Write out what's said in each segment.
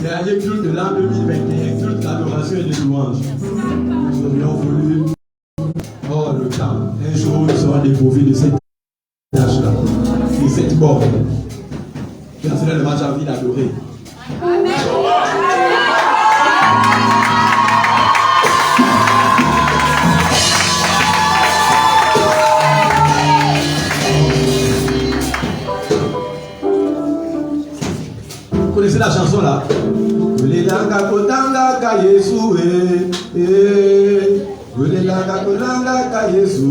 Dernier culte de l'an 2021, culte d'adoration et de louange. Nous aurions voulu, le temps, un jour nous serons dépourvus de cette tâche-là, de cette borne. Personnellement, j'ai envie d'adorer. Vous connaissez la chanson là? Ulelanga kotanga ka Yesu Ulelanga kotanga ka Yesu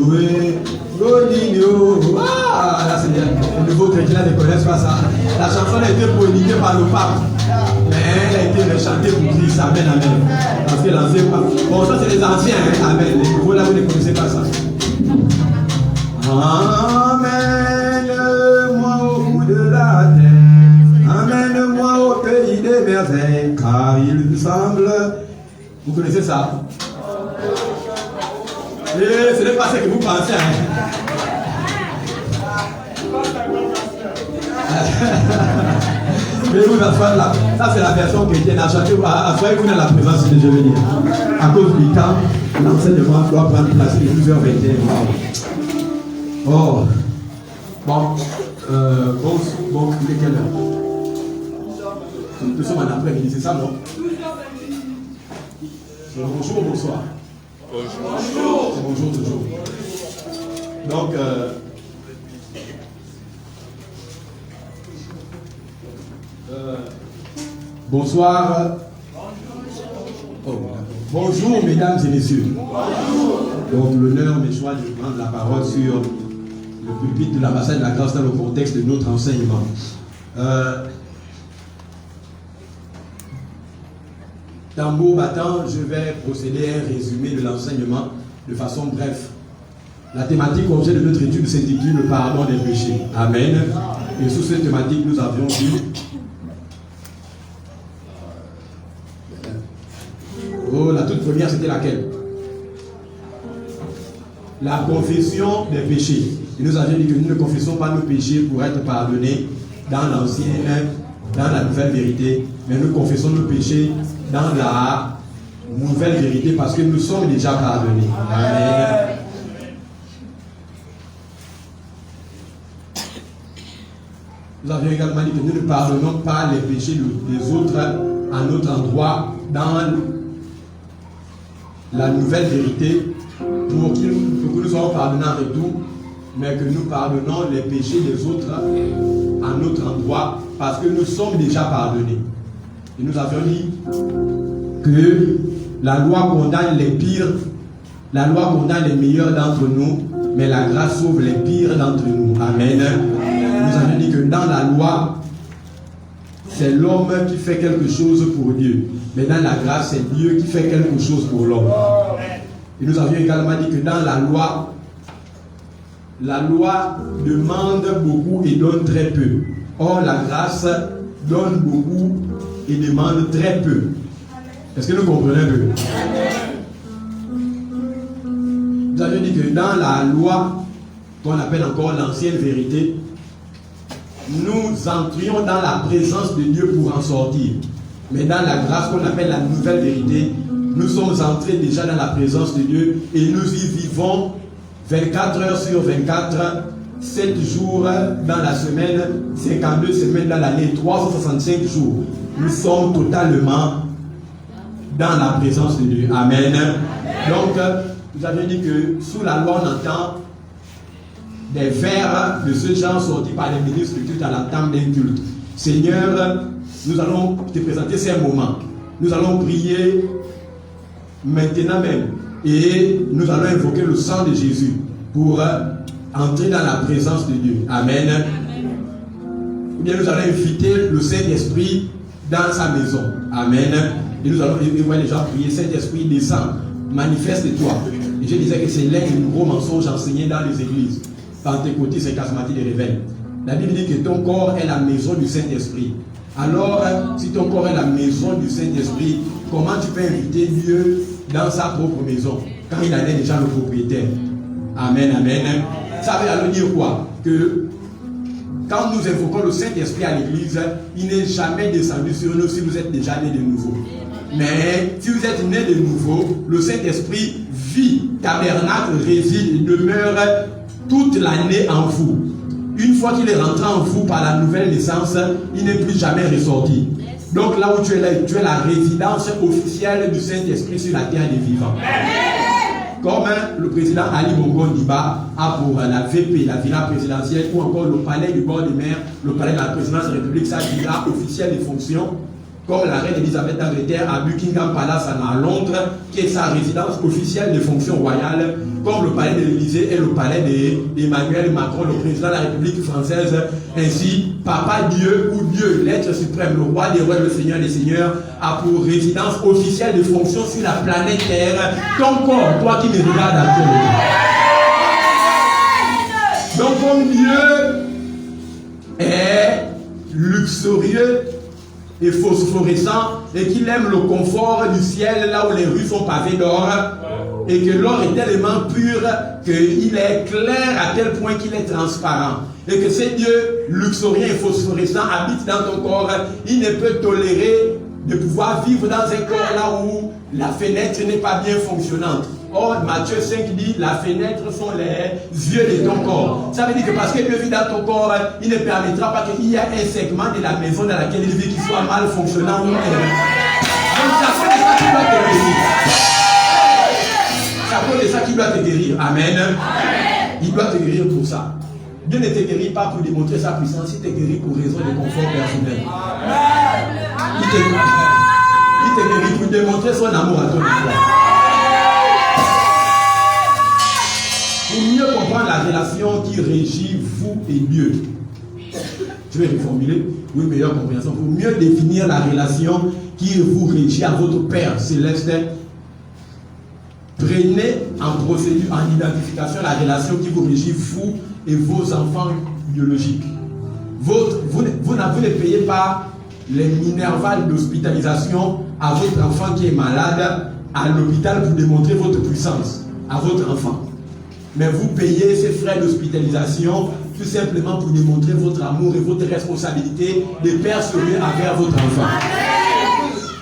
Godinho. Ah, là c'est bien. Les nouveaux chrétiens ne connaissent pas ça. La chanson a été promulguée par le pape, mais elle a été rechantée pour Christ. Amen, amen. Parce que l'ancien pape. Bon, ça c'est les anciens, hein? Amen. Les nouveaux là, vous ne connaissez pas ça. Amène-moi au bout de la terre. Amène-moi au pays des merveilles, car il me semble. Vous connaissez ça? Et ce n'est pas ce que vous pensez. Hein? Mais vous asseoir là. Ça c'est la version chrétienne. Assoyez-vous dans la présence de Dieu. À cause du temps, l'enseignement doit prendre place de 12h21. Oh. Bon. Bon, il est quelle heure? Nous sommes en après-midi, c'est ça, non? Bonjour ou bonsoir? Bonjour. C'est bonjour toujours. Donc, bonsoir. Oh, bonjour, mesdames et messieurs. Bonjour. Donc, l'honneur me choisit de prendre la parole sur le pupitre de l'ambassade de la grâce dans le contexte de notre enseignement. Tambour battant, je vais procéder à un résumé de l'enseignement de façon brève. La thématique objet de notre étude s'intitule le pardon des péchés. Amen. Et sous cette thématique, nous avions vu la toute première, c'était laquelle? La confession des péchés. Et nous avions dit que nous ne confessons pas nos péchés pour être pardonnés dans l'ancienne, dans la nouvelle vérité, mais nous confessons nos péchés dans la nouvelle vérité parce que nous sommes déjà pardonnés. Amen. Nous avions également dit que nous ne pardonnons pas les péchés des autres à notre endroit dans la nouvelle vérité pour que nous soyons pardonnés en retour, mais que nous pardonnons les péchés des autres à notre endroit parce que nous sommes déjà pardonnés. Et nous avions dit que la loi condamne les pires, la loi condamne les meilleurs d'entre nous, mais la grâce sauve les pires d'entre nous. Amen. Nous avions dit que dans la loi, c'est l'homme qui fait quelque chose pour Dieu. Mais dans la grâce, c'est Dieu qui fait quelque chose pour l'homme. Et nous avions également dit que dans la loi demande beaucoup et donne très peu. Or, la grâce donne beaucoup et demande très peu. Est-ce que nous comprenons un peu? Nous avions dit que dans la loi, qu'on appelle encore l'ancienne vérité, nous entrions dans la présence de Dieu pour en sortir. Mais dans la grâce qu'on appelle la nouvelle vérité, nous sommes entrés déjà dans la présence de Dieu et nous y vivons 24 heures sur 24, 7 jours dans la semaine, 52 semaines dans l'année, 365 jours. Nous sommes totalement dans la présence de Dieu. Amen. Donc, nous avions dit que sous la loi, on entend des vers de ce genre sortis par les ministres du culte à l'entame d'un culte. Seigneur, nous allons te présenter ces moments. Nous allons prier maintenant même. Et nous allons invoquer le sang de Jésus pour entrer dans la présence de Dieu. Amen. Ou bien nous allons inviter le Saint-Esprit dans sa maison. Amen. Et nous allons voir les gens prier. Saint-Esprit, descend, manifeste-toi. Et je disais que c'est l'un des nouveaux mensonges enseignés dans les églises. Pentecôtistes et charismatiques de réveil. La Bible dit que ton corps est la maison du Saint-Esprit. Alors, si ton corps est la maison du Saint-Esprit, comment tu peux inviter Dieu dans sa propre maison quand il en est déjà le propriétaire? Amen, amen. Ça veut alors dire quoi? Que quand nous invoquons le Saint-Esprit à l'église, il n'est jamais descendu sur nous si vous êtes déjà né de nouveau. Mais si vous êtes né de nouveau, le Saint-Esprit vit, tabernacle, réside et demeure toute l'année en vous. Une fois qu'il est rentré en vous par la nouvelle naissance, il n'est plus jamais ressorti. Donc là où tu es là, tu es la résidence officielle du Saint-Esprit sur la terre des vivants. Comme le président Ali Bongo Ndiba a pour la VP, la villa présidentielle, ou encore le palais du bord de mer, le palais de la présidence de la République, sa villa officielle des fonctions, comme la reine Elisabeth d'Angleterre à Buckingham Palace à Londres, qui est sa résidence officielle des fonctions royales, comme le palais de l'Élysée et le palais d'Emmanuel Macron, le président de la République française. Ainsi, Papa Dieu ou Dieu, l'être suprême, le roi des rois, le Seigneur des seigneurs, a pour résidence officielle des fonctions sur la planète Terre, ton corps, toi qui me regardes actuellement. Donc comme Dieu est luxurieux et phosphorescent et qu'il aime le confort du ciel là où les rues sont pavées d'or et que l'or est tellement pur qu'il est clair à tel point qu'il est transparent et que ce Dieu luxuriant et phosphorescent habite dans ton corps, il ne peut tolérer de pouvoir vivre dans un corps là où la fenêtre n'est pas bien fonctionnante. Or, Matthieu 5 dit, la fenêtre sont les yeux de ton corps. Ça veut dire que parce que Dieu vit dans ton corps, il ne permettra pas qu'il y ait un segment de la maison dans laquelle il vit qui soit mal fonctionnant. Donc, c'est à cause de ça qu'il doit te guérir. C'est à cause de ça qu'il doit te guérir. Amen. Il doit te guérir pour ça. Dieu ne te guérit pas pour démontrer sa puissance, il te guérit pour raison de confort personnel. Il te guérit pour démontrer son amour à ton égard. Pour mieux comprendre la relation qui régit vous et Dieu. Je vais reformuler, oui, meilleure compréhension. Pour mieux définir la relation qui vous régit à votre Père céleste, prenez en procédure, en identification la relation qui vous régit, vous et vos enfants biologiques. Vous ne payez pas les minervales d'hospitalisation à votre enfant qui est malade à l'hôpital pour démontrer votre puissance à votre enfant. Mais vous payez ces frais d'hospitalisation tout simplement pour démontrer votre amour et votre responsabilité de père sérieux envers votre enfant.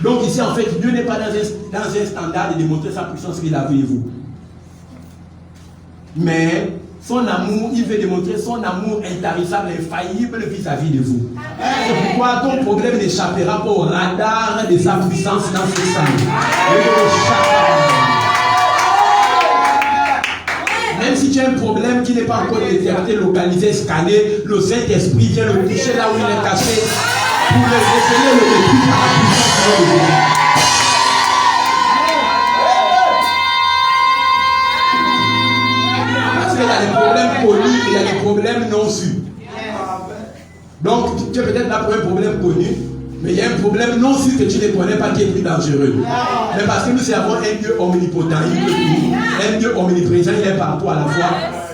Donc ici en fait, Dieu n'est pas dans un standard de démontrer sa puissance qu'il a avec vous. Mais son amour, il veut démontrer son amour intarissable, infaillible vis-à-vis de vous. C'est pourquoi ton problème n'échappera pas au radar de sa puissance dans ce sang. Même si tu as un problème qui n'est pas encore détecté, localisé, scanné, le Saint-Esprit vient le toucher là où il est caché pour le révéler le détruire par la puissance de Dieu. Parce qu'il y a des problèmes connus et il y a des problèmes non su. Donc, tu es peut-être là pour un problème connu, mais il y a un problème non su que tu ne connais pas qui est plus dangereux. Mais parce que nous servons un Dieu omnipotent, un Dieu omniprésent, il est partout à la fois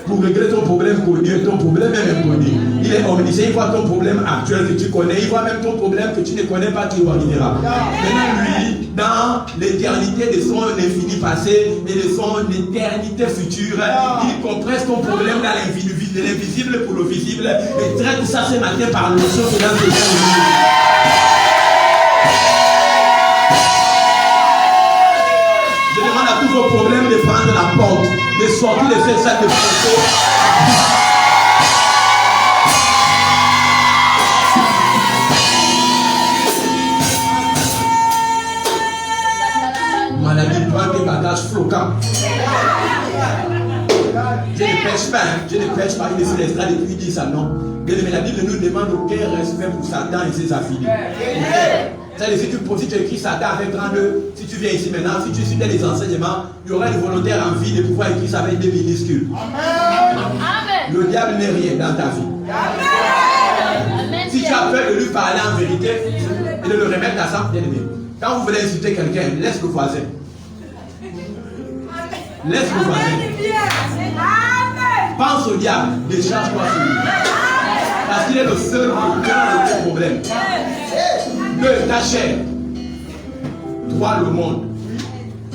pour régler ton problème connu et ton problème même inconnu. Il est omniscient, il voit ton problème actuel que tu connais, il voit même ton problème que tu ne connais pas qui arrivera. Maintenant, lui, dans l'éternité de son infini passé et de son éternité future, il compresse ton problème dans l'invisible pour le visible et traite ça ce matin par l'onction que dans ce jour. Je demande à tous vos problèmes de prendre la porte, de sortir de cette salle de photo. Maladie, prends tes bagages floquants. Je ne pêche pas, je ne pêche pas, il est sur l'estrade et puis il dit ça, non. Mais la Bible nous demande aucun respect pour Satan et ses affiliés. C'est-à-dire, si tu écris Satan avec 32, si tu viens ici maintenant, si tu suis les enseignements, il y aura une volontaire envie de pouvoir écrire ça avec des minuscules. Amen. Le diable n'est rien dans ta vie. Amen. Si tu as peur de lui parler en vérité et de le remettre à sa bien-aimé, quand vous voulez insulter quelqu'un, laisse le voisin. Laisse le voisin. Pense au diable, décharge-toi sur lui. Parce qu'il est le seul qui a le problème. De ta chair, toi le monde.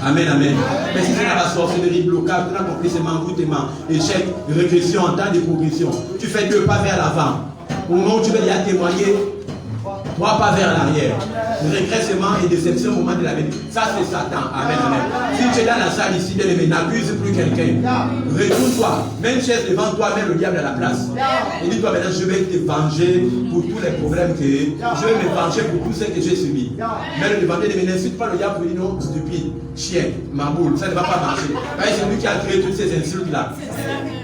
Amen, amen. Mais si c'est dans la sorcellerie, blocage, tout l'accomplissement, envoûtement, échec, régression en temps de progression, tu fais 2 pas vers l'avant. Au moment où tu veux déjà témoigner, 3 pas vers l'arrière. Régressement et déception au moment de la vie. Ça, c'est Satan. Amen, amen. Si tu es dans la salle ici, bien-aimé, n'abuse plus quelqu'un. Retourne-toi. Même chaise devant toi, même le diable à la place. Et dis-toi maintenant, je vais te venger pour tous les problèmes que j'ai. Je vais me venger pour tout ce que j'ai subi. Mais le demander, ne n'insulte pas le diable pour dire non, stupide, chien, ma boule, ça ne va pas marcher. C'est lui qui a créé toutes ces insultes-là.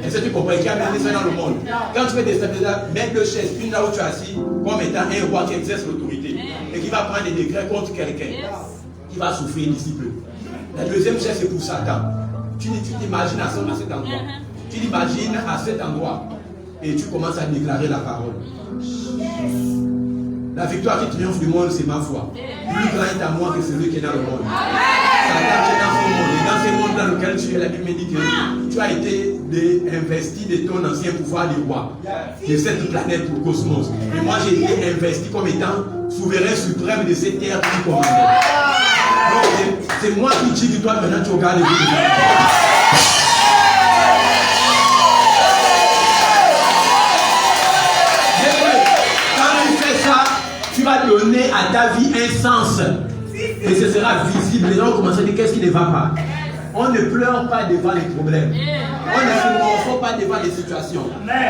Et ça, tu comprends, qui a mené ça dans le monde. Quand tu veux déstabiliser, mets 2 chaises, une là où tu es assis, comme étant un roi qui exerce l'autorité et qui va prendre des décrets contre quelqu'un qui va souffrir d'ici peu. La deuxième chaise, c'est pour Satan. Tu t'imagines à cet endroit. Tu t'imagines à cet endroit et tu commences à déclarer la parole. La victoire qui triomphe du monde, c'est ma foi. Plus grand est à moi que celui qui est dans le monde. Satan qui est dans ce monde. Et dans ce monde dans lequel tu es, la Bible me dit que tu as été investi de ton ancien pouvoir de roi, de cette planète ou cosmos. Et moi, j'ai été investi comme étant souverain suprême de cette terre qui commandait. Donc, c'est moi qui dis que toi, maintenant, tu regardes les vidéos. Tu vas donner à ta vie un sens. Et ce sera visible. Les gens vont commencer à dire qu'est-ce qui ne va pas. On ne pleure pas devant les problèmes. On ne se morfond pas devant les situations.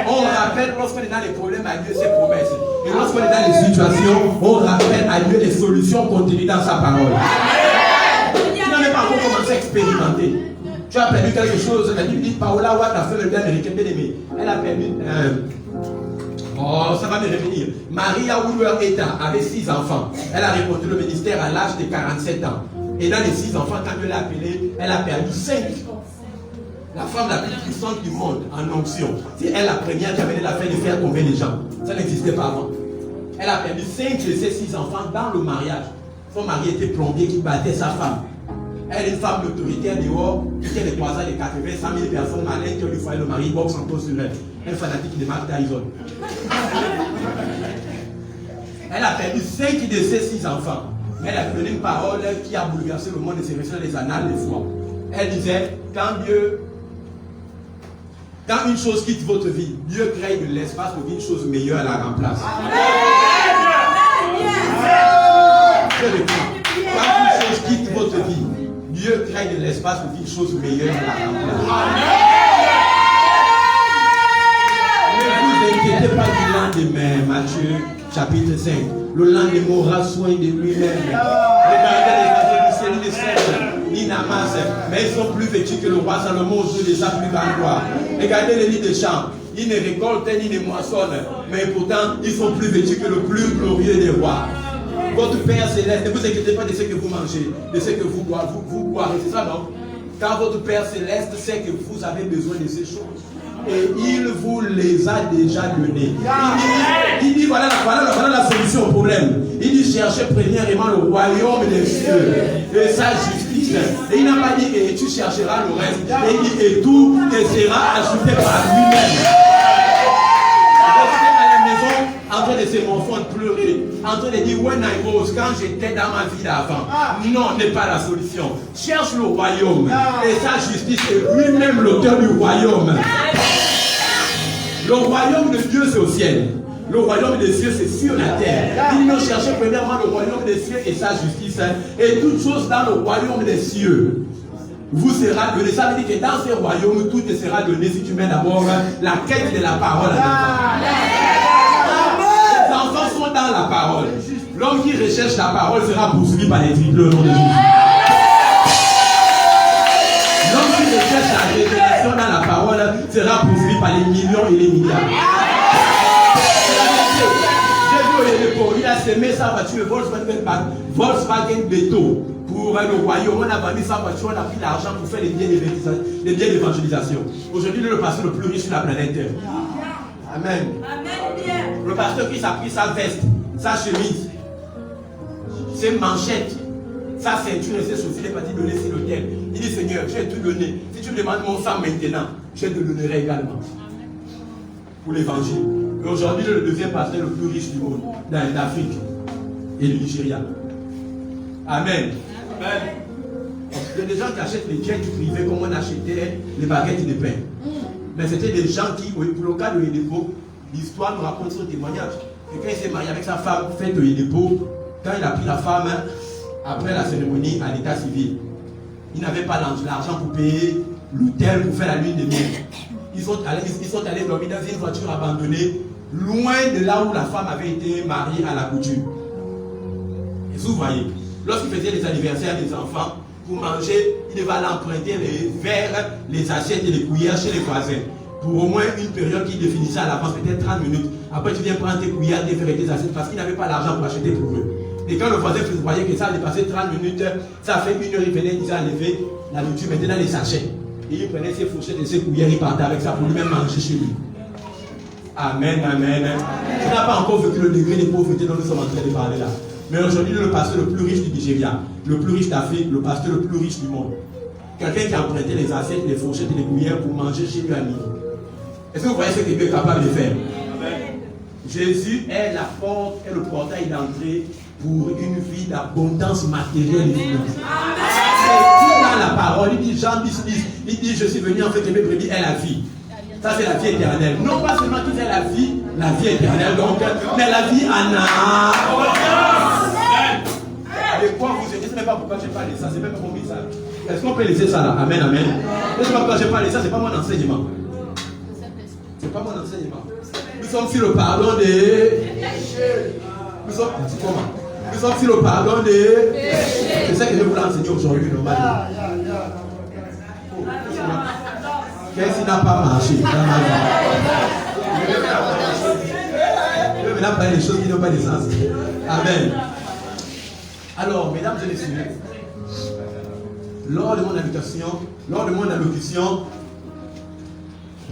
On rappelle lorsqu'on est dans les problèmes à Dieu ses promesses. Et lorsqu'on est dans les situations, on rappelle à Dieu les solutions contenues dans sa parole. Tu n'as même pas encore commencé à expérimenter. Tu as perdu quelque chose. La Bible dit Paola Watt a fait le bien américain bien aimé. Elle a perdu. Oh, ça va me revenir. Maria Woulouer-Eta avait 6 enfants. Elle a répondu le ministère à l'âge de 47 ans. Et dans les 6 enfants, quand Dieu l'a appelée, elle a perdu 5. La femme la plus puissante du monde en onction. C'est elle la première qui avait la fin de faire tomber les gens. Ça n'existait pas avant. Elle a perdu 5 de ses 6 enfants dans le mariage. Son mari était plombier qui battait sa femme. Elle est une femme d'autorité dehors, qui tient les croisades de 80, 100 000 personnes malades qui ont dû foyer le mari, boxe en cause sur elle. Un fanatique de Mark Tyson. Elle a perdu 5 de ses 6 enfants. Mais elle a donné une parole qui a bouleversé le monde et s'est restée dans les annales des foi. Elle disait, quand une chose quitte votre vie, Dieu crée de l'espace pour qu'une chose meilleure la remplace. Quand une chose quitte votre vie, Dieu crée de l'espace pour qu'une chose meilleure la remplace. Ne vous inquiétez pas du lendemain, Matthieu chapitre 5. Le lendemain aura soin de lui-même. Regardez les enfants du ciel, ni de sèche, ni n'amassent, mais ils sont plus vêtus que le roi Salomon au jour de sa plus grande gloire. Regardez les lits de champs. Ils ne récoltent ni ne moissonnent, mais pourtant ils sont plus vêtus que le plus glorieux des rois. Votre Père Céleste, ne vous inquiétez pas de ce que vous mangez, de ce que vous boirez, c'est ça non? Car votre Père Céleste sait que vous avez besoin de ces choses. Et il vous les a déjà données. Il dit voilà la solution au problème. Il dit cherchez premièrement le royaume des cieux et sa justice. Et il n'a pas dit et tu chercheras le reste. Et il dit et tout te sera ajouté par lui-même. En train de se morfondre, de pleurer, en train de dire when I was, quand j'étais dans ma vie d'avant. Non, n'est pas la solution. Cherche le royaume et sa justice est lui-même l'auteur du royaume. Le royaume de Dieu c'est au ciel. Le royaume des cieux c'est sur la terre. Il nous cherchait premièrement le royaume des cieux et sa justice et toutes choses dans le royaume des cieux vous sera donné. Ça veut dire que dans ce royaume tout te sera donné si tu mets d'abord la quête de la parole à les enfants sont dans la parole. L'homme qui recherche la parole sera poursuivi par les tribunaux au nom de Jésus. L'homme qui recherche la révélation dans la parole sera poursuivi par les millions et les milliards. Il a semé sa voiture Volkswagen Beto pour le royaume. On a vendu sa voiture, on a pris l'argent pour faire les biens d'évangélisation. Aujourd'hui, il est le pasteur le plus riche sur la planète Terre. Amen. Le pasteur qui a pris sa veste, sa chemise, ses manchettes, sa ceinture et ses chaussures, il est parti donner sur l'autel. Il dit Seigneur, je vais tout donner. Si tu me demandes mon sang maintenant, je te donnerai également. Pour l'évangile. Et aujourd'hui, il est le deuxième pasteur le plus riche du monde, d'Afrique et du Nigeria. Amen. Il y a des gens qui achètent les jets privés comme on achetait les baguettes de pain. Mais c'était des gens qui, pour le cas de Edeko, l'histoire nous raconte son témoignage. Et quand il s'est marié avec sa femme, faite de dépôt, quand il a pris la femme, après la cérémonie à l'état civil, il n'avait pas l'argent pour payer l'hôtel pour faire la lune de miel. Ils sont allés dormir dans une voiture abandonnée, loin de là où la femme avait été mariée à la coutume. Et vous voyez, lorsqu'il faisait les anniversaires des enfants, pour manger, il devait aller emprunter les verres, les assiettes et les cuillères chez les voisins. Pour au moins une période qu'il définissait à l'avance, peut-être 30 minutes. Après, tu viens prendre tes cuillères, tes verres et tes assiettes parce qu'il n'avait pas l'argent pour acheter pour eux. Et quand le voisin voyait que ça allait passer 30 minutes, ça fait 1 heure, il venait, il disait enlever la nourriture, mettait dans les sachets. Et il prenait ses fourchettes et ses cuillères, il partait avec ça pour lui-même manger chez lui. Amen, amen. Tu n'as pas encore vécu le degré de pauvreté dont nous sommes en train de parler là. Mais aujourd'hui, le pasteur le plus riche du Nigeria, le plus riche d'Afrique, le pasteur le plus riche du monde. Quelqu'un qui a emprunté les assiettes, les fourchettes et les cuillères pour manger chez lui à midi. Est-ce que vous voyez ce que Dieu est capable de faire? Amen. Jésus est la porte et le portail d'entrée pour une vie d'abondance matérielle et financière. Dans la parole, il dit Jean 10, il dit je suis venu en fait que mes brebis aient la vie. Ça c'est la vie éternelle. Non pas seulement qu'ils aient la vie éternelle, donc, mais la vie en abondance. De quoi vous êtes? Je ne sais même pas pourquoi je parle de ça, c'est même pas mon message. Est-ce qu'on peut laisser ça là? Amen, amen. Je ne sais pas pourquoi je parle de ça, c'est pas mon enseignement. C'est pas mon enseignement. Nous sommes sur le pardon des péchés. Nous sommes sur le pardon des péchés. C'est ça que je voulais enseigner aujourd'hui, normalement. Qu'est-ce qui n'a pas marché dans ma vie? Je vais maintenant parler des choses qui n'ont pas de sens. Amen. Alors, mesdames et messieurs, lors de mon allocution,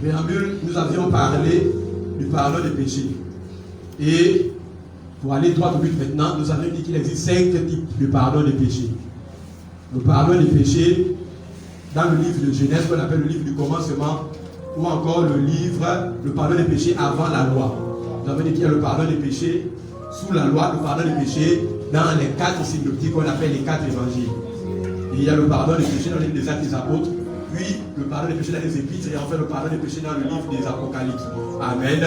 préambule, nous avions parlé du pardon des péchés. Et pour aller droit au but maintenant, nous avions dit qu'il existe 5 types de pardon des péchés. Le pardon des péchés, dans le livre de Genèse, qu'on appelle le livre du commencement, ou encore le pardon des péchés avant la loi. Nous avons dit qu'il y a le pardon des péchés sous la loi, le pardon des péchés dans les 4 synoptiques qu'on appelle les 4 évangiles. Et il y a le pardon des péchés dans le livre des Actes des Apôtres, puis le pardon des péchés dans les Épîtres, et enfin le pardon des péchés dans le livre des Apocalypses. Amen.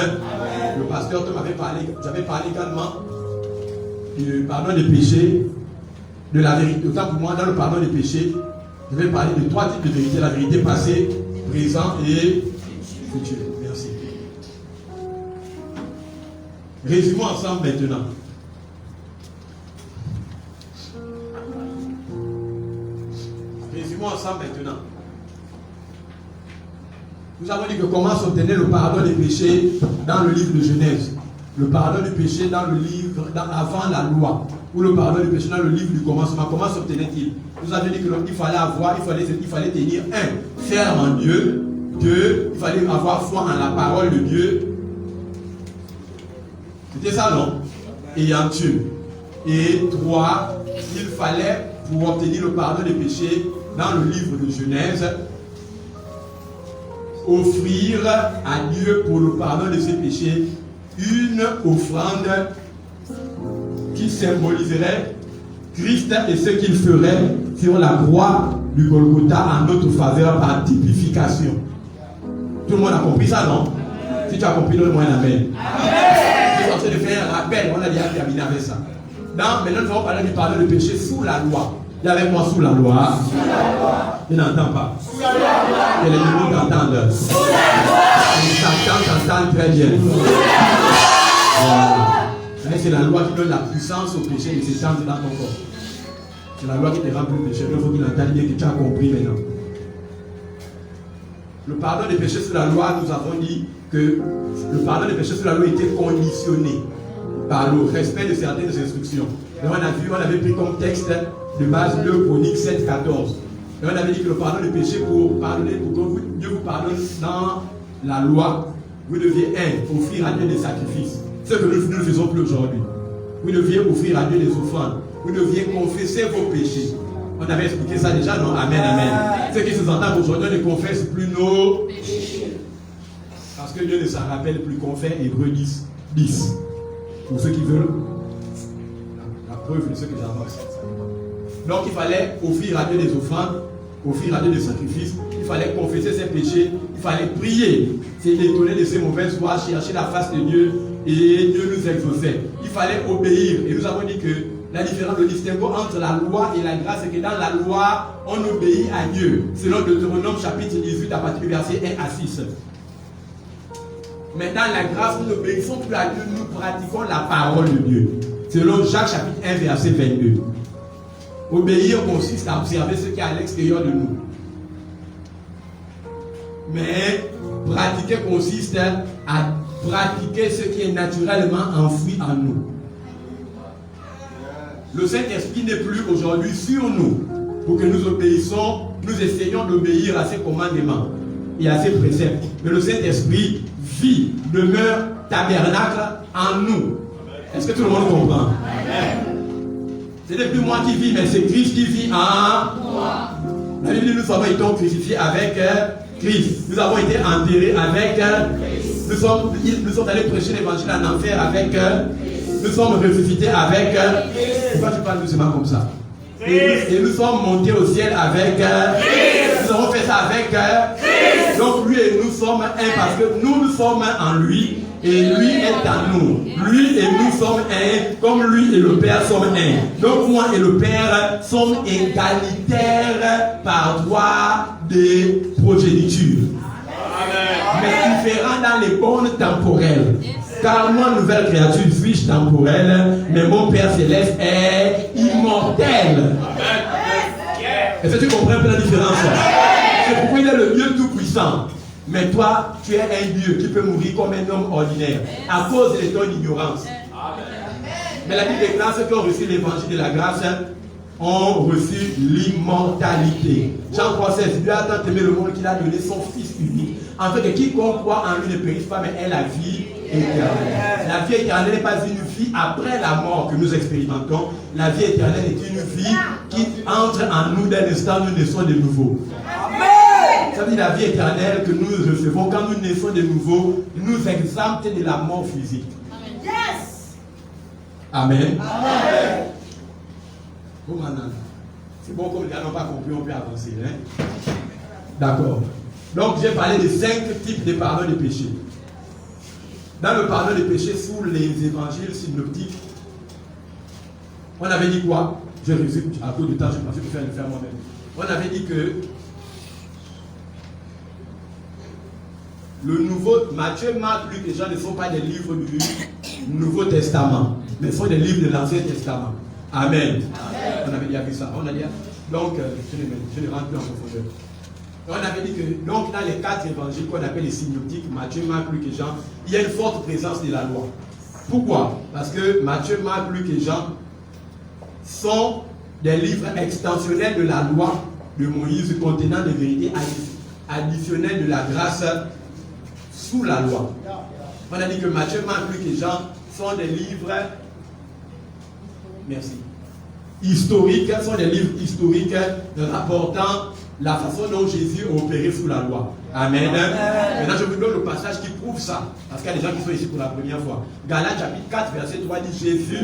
Le pasteur Tom avait parlé, j'avais parlé également du pardon des péchés, de la vérité. Autant pour moi, dans le pardon des péchés, je vais parler de 3 types de vérité: la vérité passée, présent et futur. Merci. Résumons ensemble maintenant. Résumons ensemble maintenant. Nous avons dit que comment s'obtenir le pardon des péchés dans le livre de Genèse, le pardon des péchés dans le livre avant la loi, ou le pardon des péchés dans le livre du commencement. Comment s'obtenait-il? Nous avions dit qu'il fallait tenir 1. Ferme en Dieu. 2. Il fallait avoir foi en la parole de Dieu. C'était ça, non? Et en Dieu. Et 3. Il fallait, pour obtenir le pardon des péchés dans le livre de Genèse, offrir à Dieu pour le pardon de ses péchés une offrande qui symboliserait Christ et ce qu'il ferait sur la croix du Golgotha en notre faveur par typification. Tout le monde a compris ça, non? Si tu as compris, donne-moi un amen. Je suis en train de faire un rappel, on a déjà terminé avec ça. Maintenant, nous allons parler du pardon de péché sous la loi. Dis avec moi, sous la loi. Je n'entends pas. Sous la loi. Que les ennemis t'entendent. Sous la loi. Et Satan t'entend très bien. C'est la loi qui donne la puissance au péché de s'étendre dans ton corps. C'est la loi qui te rend plus pécheur. Il faut qu'il entende bien que tu as compris maintenant. Le pardon des péchés sous la loi, nous avons dit que le pardon des péchés sous la loi était conditionné par le respect de certaines instructions. Et on avait pris comme texte de base le Chronique 7,14. Et on avait dit que le pardon des péchés, pour que Dieu vous pardonne dans la loi, vous deviez offrir à Dieu des sacrifices. Ce que nous ne faisons plus aujourd'hui. Vous deviez offrir à Dieu des offrandes. Vous deviez confesser vos péchés. On avait expliqué ça déjà, non? Amen, amen. Ceux qui se entendent aujourd'hui ne confessent plus nos péchés. Parce que Dieu ne s'en rappelle plus qu'on fait Hébreux 10. Pour ceux qui veulent la preuve de ce que j'avance. Donc il fallait offrir à Dieu des offrandes, offrir à Dieu des sacrifices, il fallait confesser ses péchés, il fallait prier, c'est détourner de ses mauvaises voies, chercher la face de Dieu et Dieu nous exauçait. Il fallait obéir et nous avons dit que la différence, le distinguo entre la loi et la grâce, c'est que dans la loi, on obéit à Dieu, selon Deutéronome chapitre 18 à partir du verset 1 à 6. Mais dans la grâce, nous n'obéissons plus à Dieu, nous pratiquons la parole de Dieu. Selon Jacques chapitre 1 verset 22. Obéir consiste à observer ce qui est à l'extérieur de nous. Mais pratiquer consiste à pratiquer ce qui est naturellement enfoui en nous. Le Saint-Esprit n'est plus aujourd'hui sur nous pour que nous obéissons, nous essayons d'obéir à ses commandements et à ses préceptes. Mais le Saint-Esprit vit, demeure, tabernacle en nous. Est-ce que tout le monde comprend? Amen. Ce n'est plus moi qui vis, mais c'est Christ qui vit en moi. La Bible dit nous avons été crucifiés avec Christ. Nous avons été enterrés avec Christ. Nous sommes allés prêcher l'évangile en enfer avec nous sommes ressuscités avec pourquoi tu parles doucement comme ça? Et nous sommes montés au ciel avec nous avons fait ça avec donc lui et nous sommes un parce que nous sommes en lui et lui est en nous. Lui et nous sommes un comme lui et le Père sommes un. Donc moi et le Père sommes égalitaires par droit de progéniture. Mais différents dans les bornes temporelles. Car moi, nouvelle créature, suis-je temporelle, mais mon Père céleste est immortel. Est-ce que tu comprends un peu la différence? C'est pourquoi il est le Dieu tout-puissant. Mais toi, tu es un Dieu qui peut mourir comme un homme ordinaire à cause de ton ignorance. Mais la Bible déclare ceux qui ont reçu l'évangile de la grâce ont reçu l'immortalité. Jean 3,16, Dieu a tant aimé le monde qu'il a donné son Fils unique. En fait, que quiconque croit en lui ne périsse pas, mais ait la vie éternelle. La vie éternelle n'est pas une vie après la mort que nous expérimentons. La vie éternelle est une vie qui entre en nous dès l'instant où nous naissons de nouveau. Ça veut dire la vie éternelle que nous recevons quand nous naissons de nouveau, nous exempte de la mort physique. Amen. Amen. Oh, c'est bon, comme les gars n'ont pas compris, on peut avancer. Hein? D'accord. Donc, j'ai parlé de 5 types de pardon de péché. Dans le pardon de péché, sous les évangiles synoptiques, on avait dit quoi? Je résume, à cause du temps, je pensais que je vais le faire moi-même. On avait dit que le nouveau, Matthieu, Marc, Luc et Jean ne sont pas des livres du Nouveau Testament, mais sont des livres de l'Ancien Testament. Amen. Amen. On avait déjà vu ça. On a dit, donc, je ne rentre plus en profondeur. On avait dit que donc, dans les 4 évangiles qu'on appelle les synoptiques, Matthieu, Marc, Luc et Jean, il y a une forte présence de la loi. Pourquoi? Parce que Matthieu, Marc, Luc et Jean sont des livres extensionnels de la loi de Moïse contenant des vérités additionnelles de la grâce sous la loi. On a dit que Matthieu, Marc, Luc et Jean sont des livres historiques, sont des livres historiques rapportant la façon dont Jésus a opéré sous la loi. Amen. Maintenant, je vous donne le passage qui prouve ça. Parce qu'il y a des gens qui sont ici pour la première fois. Galates chapitre 4, verset 3 dit Jésus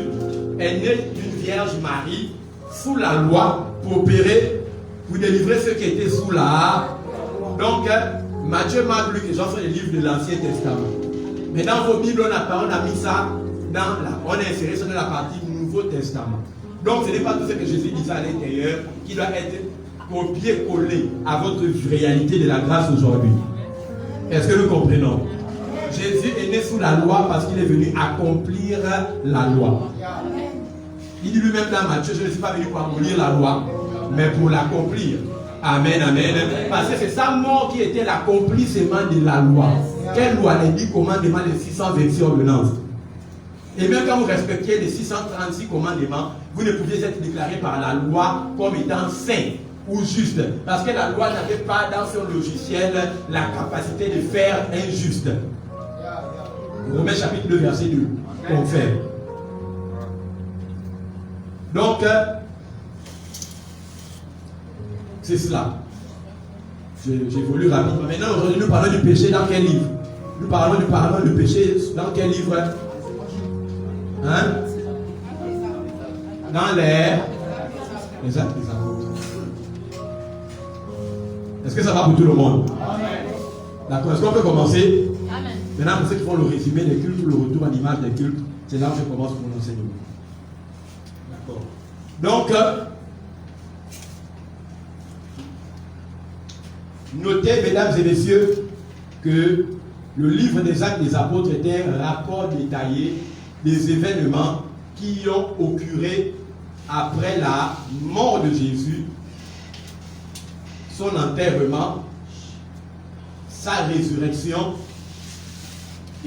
est né d'une Vierge Marie sous la loi pour opérer, pour délivrer ceux qui étaient sous la. Donc, Matthieu, Marc, Luc et Jean sont les livres de l'Ancien Testament. Mais dans vos Bibles, on a mis ça on a inséré ça dans la partie Nouveau Testament. Donc, ce n'est pas tout ce que Jésus disait à l'intérieur qui doit être copié-collé à votre réalité de la grâce aujourd'hui. Est-ce que nous comprenons? Jésus est né sous la loi parce qu'il est venu accomplir la loi. Il dit lui-même dans Matthieu, je ne suis pas venu pour abolir la loi, mais pour l'accomplir. Amen, amen. Parce que c'est sa mort qui était l'accomplissement de la loi. Quelle loi? Les 10 commandements, les 626 ordonnances. Et même quand vous respectiez les 636 commandements, vous ne pouviez être déclaré par la loi comme étant saint ou juste. Parce que la loi n'avait pas dans son logiciel la capacité de faire injuste. Romains chapitre 2, verset 2. Confère. Donc, c'est cela. J'évolue rapidement. Maintenant, aujourd'hui, nous parlons du péché dans quel livre? Nous parlons du pardon du péché dans quel livre? Hein? Dans les apôtres. Est-ce que ça va pour tout le monde? D'accord, est-ce qu'on peut commencer? Amen. Maintenant, pour ceux qui font le résumé des cultes ou le retour à l'image des cultes, c'est là où je commence mon enseignement. D'accord. Donc, notez, mesdames et messieurs, que le livre des Actes des Apôtres était un rapport détaillé des événements qui ont occuré après la mort de Jésus, son enterrement, sa résurrection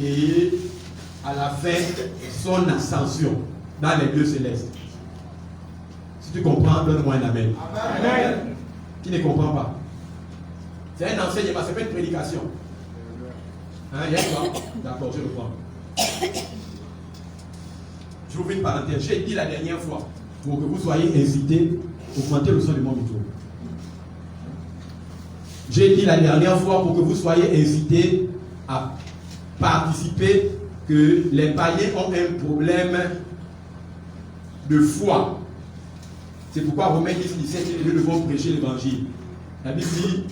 et à la fin son ascension dans les lieux célestes. Si tu comprends, donne-moi un amen. Amen. Qui ne comprend pas? C'est un enseignement, c'est pas une prédication. Hein, il y a quoi? D'accord, je reprends. J'ouvre une parenthèse. J'ai dit la dernière fois, pour que vous soyez invités, augmentez le son de mon micro. J'ai dit la dernière fois, pour que vous soyez invités à participer, que les païens ont un problème de foi. C'est pourquoi Romains 10, 17, nous devons prêcher l'évangile. La Bible dit: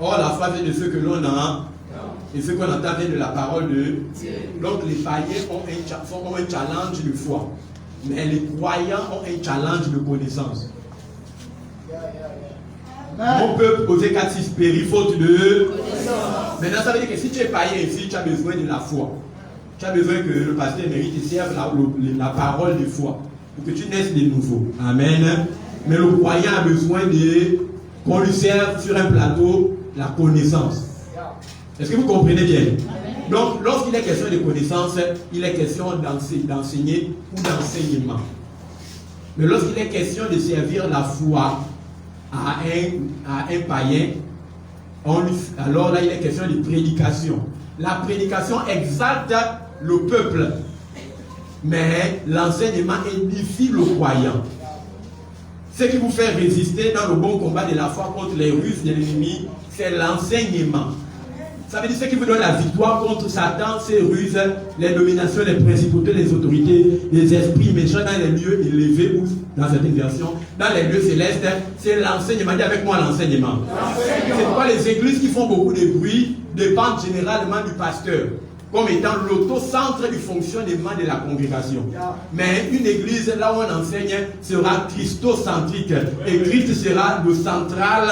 or, la foi vient de ce que l'on a, et ce qu'on entend vient de la parole de Dieu. Donc, les païens ont un challenge de foi, mais les croyants ont un challenge de connaissance. On peut poser 4-6 péris faute de connaissance. Maintenant, ça veut dire que si tu es païen ici, tu as besoin de la foi. Tu as besoin que le pasteur mérite te serve la parole de foi pour que tu naisses de nouveau. Amen. Mais le croyant a besoin qu'on lui serve sur un plateau la connaissance. Est-ce que vous comprenez bien? Donc, lorsqu'il est question de connaissance, il est question d'enseigner ou d'enseignement. Mais lorsqu'il est question de servir la foi à un païen, alors là, il est question de prédication. La prédication exalte le peuple, mais l'enseignement édifie le croyant. Ce qui vous fait résister dans le bon combat de la foi contre les ruses de l'ennemi, c'est l'enseignement. Ça veut dire ce qui vous donne la victoire contre Satan, ses ruses, les dominations, les principautés, les autorités, les esprits méchants dans les lieux élevés ou, dans certaines versions, dans les lieux célestes, c'est l'enseignement. Dis avec moi l'enseignement. C'est pourquoi les églises qui font beaucoup de bruit dépendent généralement du pasteur, comme étant l'autocentre du fonctionnement de la congrégation. Mais une église, là où on enseigne, sera christocentrique. Et Christ sera le central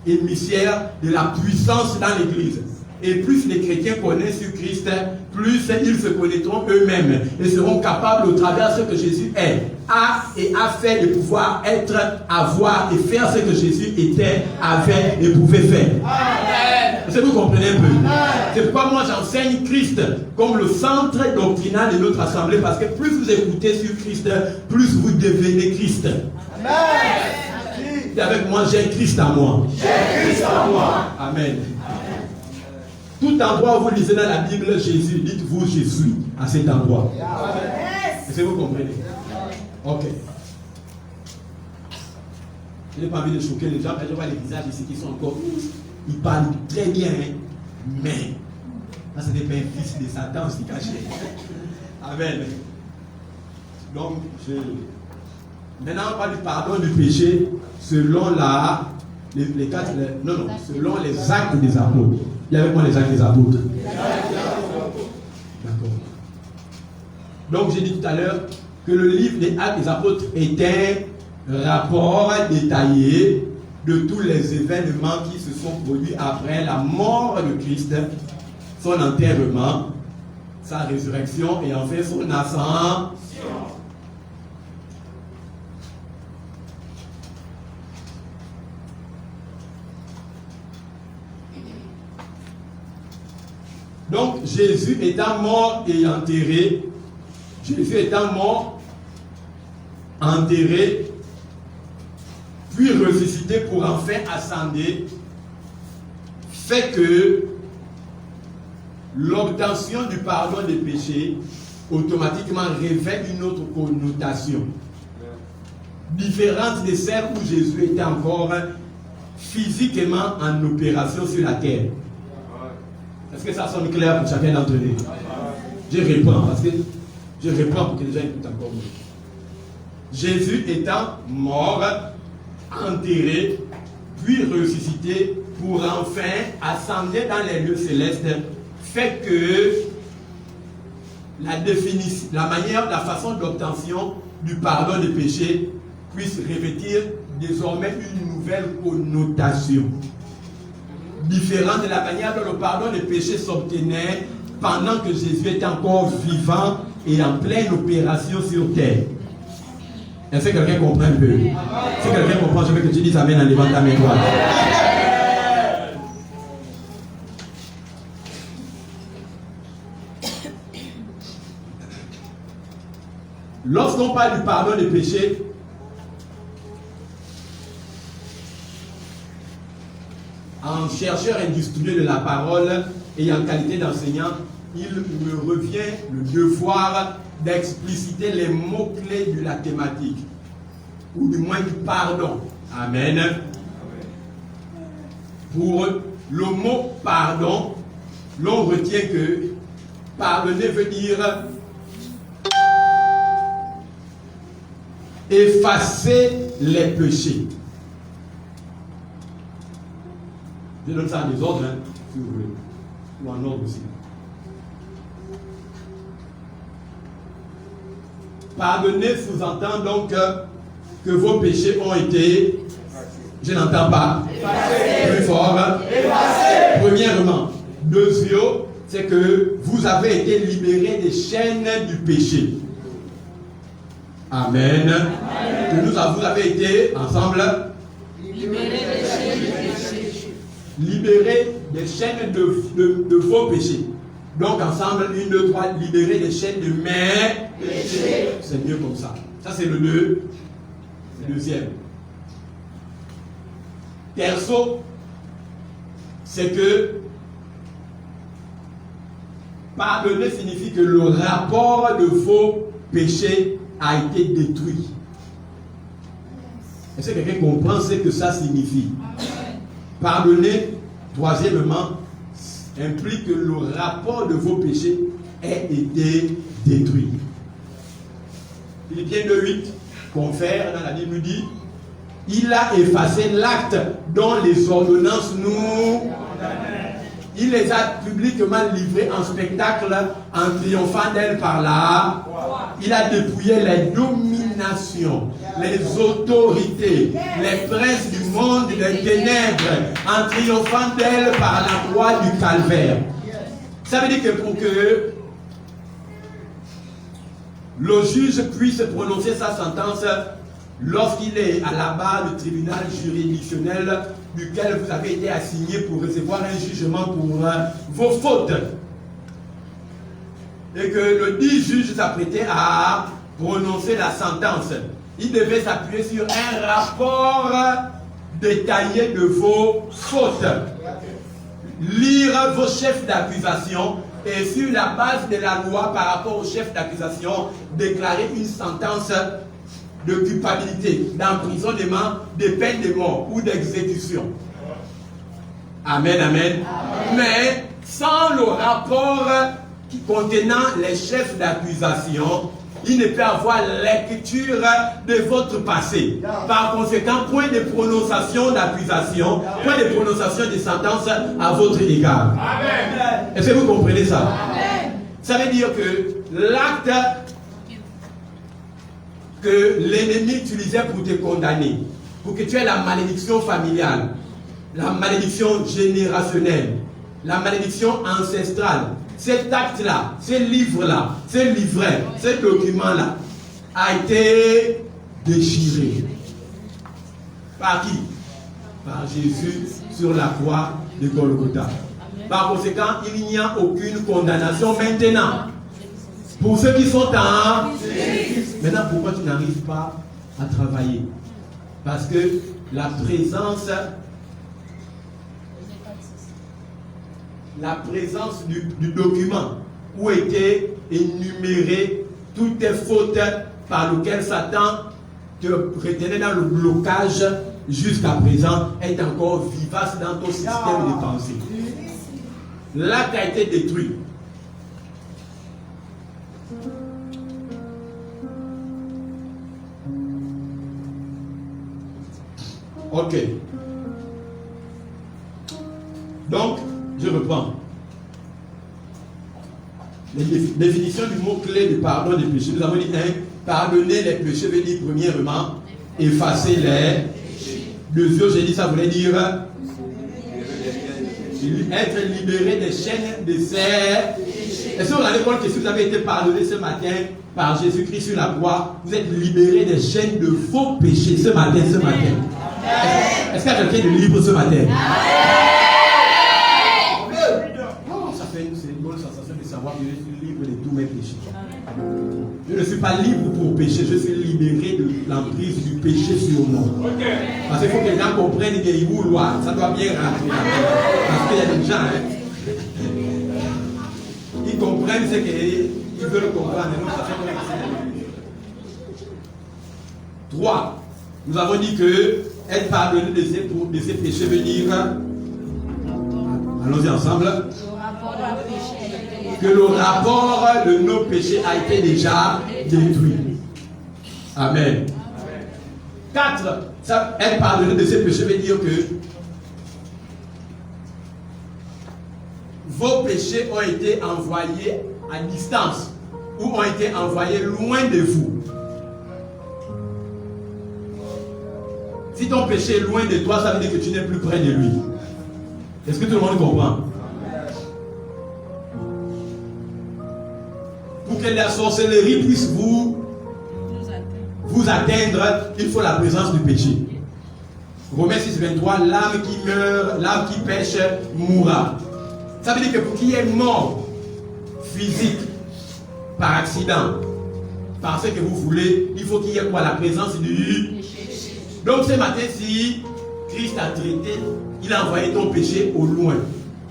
émissaire de la puissance dans l'église. Et plus les chrétiens connaissent sur Christ, plus ils se connaîtront eux-mêmes et seront capables, au travers de ce que Jésus est, a fait, de pouvoir être, avoir et faire ce que Jésus était, avait et pouvait faire. Est-ce que vous comprenez un peu? C'est pourquoi moi j'enseigne Christ comme le centre doctrinal de notre assemblée, parce que plus vous écoutez sur Christ, plus vous devenez Christ. Et avec moi, j'ai Christ à moi. J'ai Christ à moi. Amen. Tout endroit où vous lisez dans la Bible Jésus, dites-vous je suis à cet endroit. Est-ce que vous comprenez? Ok. Je n'ai pas envie de choquer les gens, mais je vois les visages ici qui sont encore. Ils parlent très bien, hein? Mais ça, ce n'est pas un fils de Satan aussi caché. Amen. Donc, maintenant, on parle du pardon du péché selon selon les actes des apôtres. Il y a avec moi les actes des apôtres. D'accord. Donc, j'ai dit tout à l'heure que le livre des actes des apôtres est un rapport détaillé de tous les événements qui se sont produits après la mort de Christ, son enterrement, sa résurrection et enfin son ascension. Donc, Jésus étant mort et enterré, puis ressuscité pour enfin ascender, fait que l'obtention du pardon des péchés automatiquement revêt une autre connotation, différente de celle où Jésus était encore physiquement en opération sur la terre. Est-ce que ça sonne clair pour chacun d'entre nous? Je reprends pour que les gens écoutent encore mieux. Jésus étant mort enterré, puis ressuscité pour enfin ascender dans les lieux célestes, fait que la manière, la façon d'obtention du pardon des péchés puisse revêtir désormais une nouvelle connotation, différente de la manière dont le pardon des péchés s'obtenait pendant que Jésus était encore vivant et en pleine opération sur terre. Est-ce que quelqu'un comprend un peu? Si quelqu'un comprend, je veux que tu dises Amen en levant ta main droite. Lorsqu'on parle du pardon des péchés, en chercheur industriel de la parole et en qualité d'enseignant, il me revient le devoir d'expliciter les mots-clés de la thématique, ou du moins du pardon. Amen. Pour le mot pardon, l'on retient que pardonner veut dire effacer les péchés. Je donne ça à des ordres, si vous voulez, ou en ordre aussi. Pardonner sous-entend donc que vos péchés ont été, je n'entends pas, effacés. Plus fort. Effacés. Premièrement. Deuxièmement, c'est que vous avez été libérés des chaînes du péché. Amen. Amen. Que vous avez été ensemble libérés des chaînes du péché. Libérés des chaînes de vos péchés. Donc ensemble, 1, 2, 3, libérer des chaînes de mes péchés. C'est mieux comme ça. Ça c'est le deuxième. Terceau, c'est que pardonner signifie que le rapport de vos péchés a été détruit. Est-ce que quelqu'un comprend ce que ça signifie? Pardonner, troisièmement, implique que le rapport de vos péchés ait été détruit. Philippiens 2:8 confère dans la Bible, nous dit: il a effacé l'acte dont les ordonnances nous... Il les a publiquement livrées en spectacle en triomphant d'elles par là. Il a dépouillé les dominations, les autorités, les princes du monde des ténèbres en triomphant d'elles par la croix du calvaire. Ça veut dire que pour que le juge puisse prononcer sa sentence, lorsqu'il est à la barre du tribunal juridictionnel duquel vous avez été assigné pour recevoir un jugement pour vos fautes, et que le dit juge s'apprêtait à prononcer la sentence, il devait s'appuyer sur un rapport détaillé de vos fautes, lire vos chefs d'accusation et sur la base de la loi par rapport aux chefs d'accusation déclarer une sentence de culpabilité, d'emprisonnement, de peine de mort ou d'exécution. Amen, amen. Mais sans le rapport contenant les chefs d'accusation, il ne peut avoir lecture de votre passé. Par conséquent, point de prononciation d'accusation, point de prononciation de sentence à votre égard. Amen. Est-ce que vous comprenez ça? Amen. Ça veut dire que l'acte que l'ennemi utilisait pour te condamner, pour que tu aies la malédiction familiale, la malédiction générationnelle, la malédiction ancestrale, cet acte-là, ce livre-là, ce livret, ce document-là, a été déchiré. Par qui? Par Jésus sur la croix de Golgotha. Par conséquent, il n'y a aucune condamnation maintenant. Pour ceux qui sont en... Maintenant, pourquoi tu n'arrives pas à travailler? Parce que la présence du document où étaient énumérées toutes tes fautes par lesquelles Satan te retenait dans le blocage jusqu'à présent est encore vivace dans ton système de pensée. L'acte a été détruit. Ok. Donc, je reprends. Les définitions du mot-clé de pardon des péchés. Nous avons dit, pardonner les péchés veut dire, premièrement, effacer les péchés. Deuxièmement, j'ai dit, ça voulait dire être libéré des chaînes de ses péchés. Est-ce que vous allez voir que si vous avez été pardonné ce matin par Jésus-Christ sur la croix, vous êtes libéré des chaînes de vos péchés ce matin, Est-ce qu'il y a quelqu'un de libre ce matin? C'est une bonne sensation de savoir que je suis libre de tous mes péchés. Je ne suis pas libre pour pécher, je suis libéré de l'emprise du péché sur moi. Parce qu'il faut que les gens comprennent qu'il y a une loi, ça doit bien rentrer. Parce qu'il y a des gens, ils comprennent ce qu'ils veulent comprendre. Nous, ça fait comme 3. Nous avons dit que être pardonné de ses péchés veut dire, allons-y ensemble, que le rapport de nos péchés a été déjà détruit. Amen. 4. Être pardonné de ses péchés veut dire que vos péchés ont été envoyés à distance ou ont été envoyés loin de vous. Si ton péché est loin de toi, ça veut dire que tu n'es plus près de lui. Est-ce que tout le monde comprend? Pour que la sorcellerie puisse vous atteindre, il faut la présence du péché. Romains 6, 23, l'âme qui meurt, l'âme qui pêche mourra. Ça veut dire que pour qu'il y ait mort physique, par accident, parce que vous voulez, il faut qu'il y ait quoi? La présence du péché. Donc ce matin, si Christ a traité, il a envoyé ton péché au loin,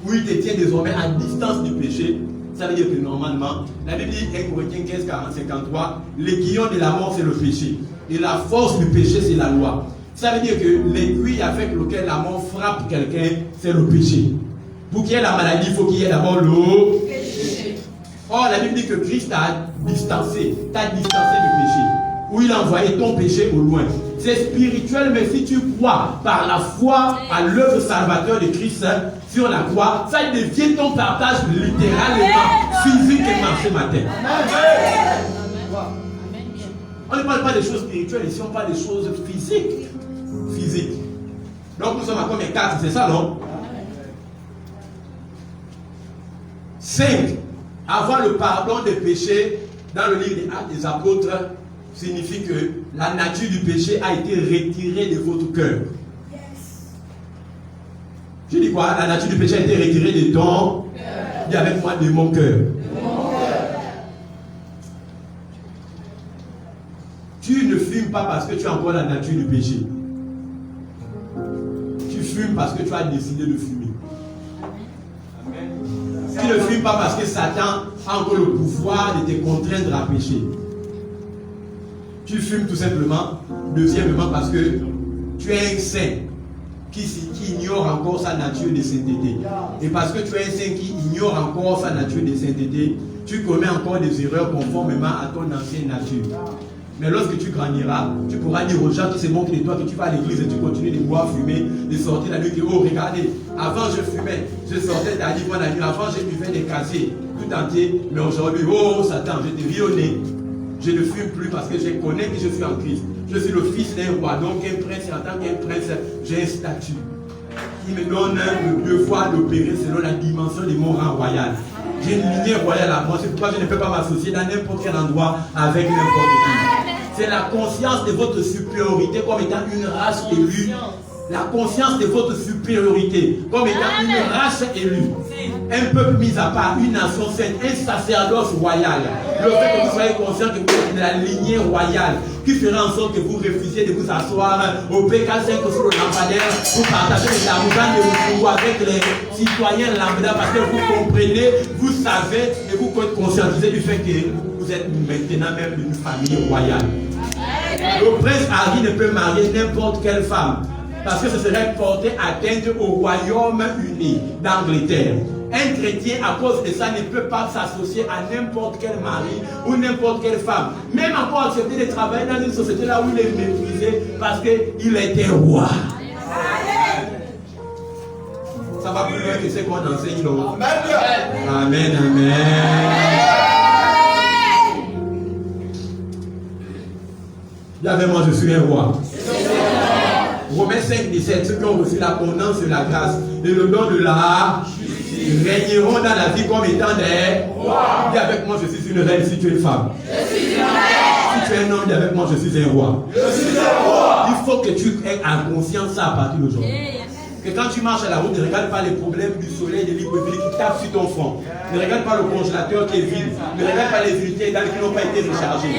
où il te tient désormais à distance du péché. Ça veut dire que normalement, la Bible dit 1 Corinthiens 15, 40, 53, l'aiguillon de la mort c'est le péché. Et la force du péché c'est la loi. Ça veut dire que l'aiguille avec laquelle la mort frappe quelqu'un, c'est le péché. Pour qu'il y ait la maladie, il faut qu'il y ait d'abord le péché. Or, la Bible dit que Christ t'a distancé du péché. Où il a envoyé ton péché au loin. C'est spirituel, mais si tu crois par la foi à l'œuvre salvateur de Christ sur la croix, ça devient ton partage littéralement, physiquement ce matin. Amen. On ne parle pas des choses spirituelles ici, on parle des choses physiques. Donc nous sommes à combien? 4, c'est ça, non? 5. Avoir le pardon des péchés dans le livre des Actes des Apôtres signifie que la nature du péché a été retirée de votre cœur. Je dis quoi? La nature du péché a été retirée de ton cœur. Dis avec moi, de mon cœur. Tu ne fumes pas parce que tu as encore la nature du péché. Tu fumes parce que tu as décidé de fumer. Tu ne fumes pas parce que Satan a encore le pouvoir de te contraindre à pécher. Tu fumes tout simplement, deuxièmement, parce que tu es un saint qui ignore encore sa nature de sainteté. Et parce que tu es un saint qui ignore encore sa nature de sainteté, tu commets encore des erreurs conformément à ton ancienne nature. Mais lorsque tu grandiras, tu pourras dire aux gens qui se moquent de toi que tu vas à l'église et tu continues de boire, fumer, de sortir la nuit, que oh regardez, avant je fumais, je sortais d'Ali, la nuit, avant je buvais des casiers tout entier, mais aujourd'hui, oh Satan, je te vis au nez. Je ne fume plus parce que je connais que je suis en Christ. Je suis le fils d'un roi, donc un prince, et en tant qu'un prince, j'ai un statut qui me donne le devoir d'opérer selon la dimension de mon rang royal. J'ai une lignée royale à moi, c'est pourquoi je ne peux pas m'associer dans n'importe quel endroit avec n'importe qui. C'est la conscience de votre supériorité comme étant une race élue. La conscience de votre supériorité comme étant une race élue. Un peuple mis à part, une nation sainte, un sacerdoce royal. Le fait que vous soyez conscient que vous êtes de la lignée royale qui fera en sorte que vous refusiez de vous asseoir au PK5 sur le lampadaire pour partager les argent de vous avec les citoyens lambda parce que vous comprenez, vous savez et vous êtes conscientisé du fait que vous êtes maintenant même d'une famille royale. Le prince Harry ne peut marier n'importe quelle femme parce que ce serait porter atteinte au royaume uni d'Angleterre. Un chrétien, à cause de ça, ne peut pas s'associer à n'importe quel mari ou n'importe quelle femme. Même encore accepter de travailler dans une société là où il est méprisé parce qu'il était roi. Ça va plus loin que ce qu'on enseigne. Donc. Amen. Amen, amen. Dis avec moi, je suis un roi. Romains 5, 17, ceux qui ont reçu l'abondance de la grâce et le don de la justice régneront dans la vie comme étant des rois. Dis avec moi, je suis une reine si tu es une femme. Je suis une reine. Si tu es un homme, dis avec moi, je suis un roi. Je suis un roi. Il faut que tu aies en conscience ça à partir d'aujourd'hui. Que quand tu marches à la route, ne regarde pas les problèmes du soleil, des libreville qui tapent sur ton front. Ne regarde pas le congélateur qui est vide. Ne regarde pas les unités qui n'ont pas été rechargées.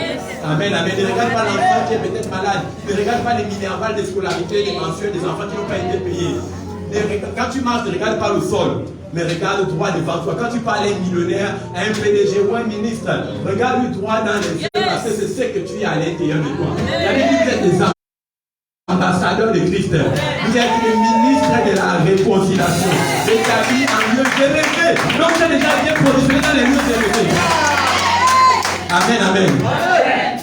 Amen, amen. Ne regarde pas l'enfant qui est peut-être malade. Ne regarde pas les minervales des scolarités, des mensuels, des enfants qui n'ont pas été payés. Quand tu marches, ne regarde pas le sol, mais regarde droit devant toi. Quand tu parles à un millionnaire, à un PDG ou à un ministre, regarde-lui droit dans les yeux parce que c'est ce que tu as à l'intérieur de toi. Il y a des ambassadeur de Christ. Vous êtes le ministre de la réconciliation. Établi en lieu élevé. Donc vous êtes déjà bien positionné dans les lieux élevés. Amen, amen.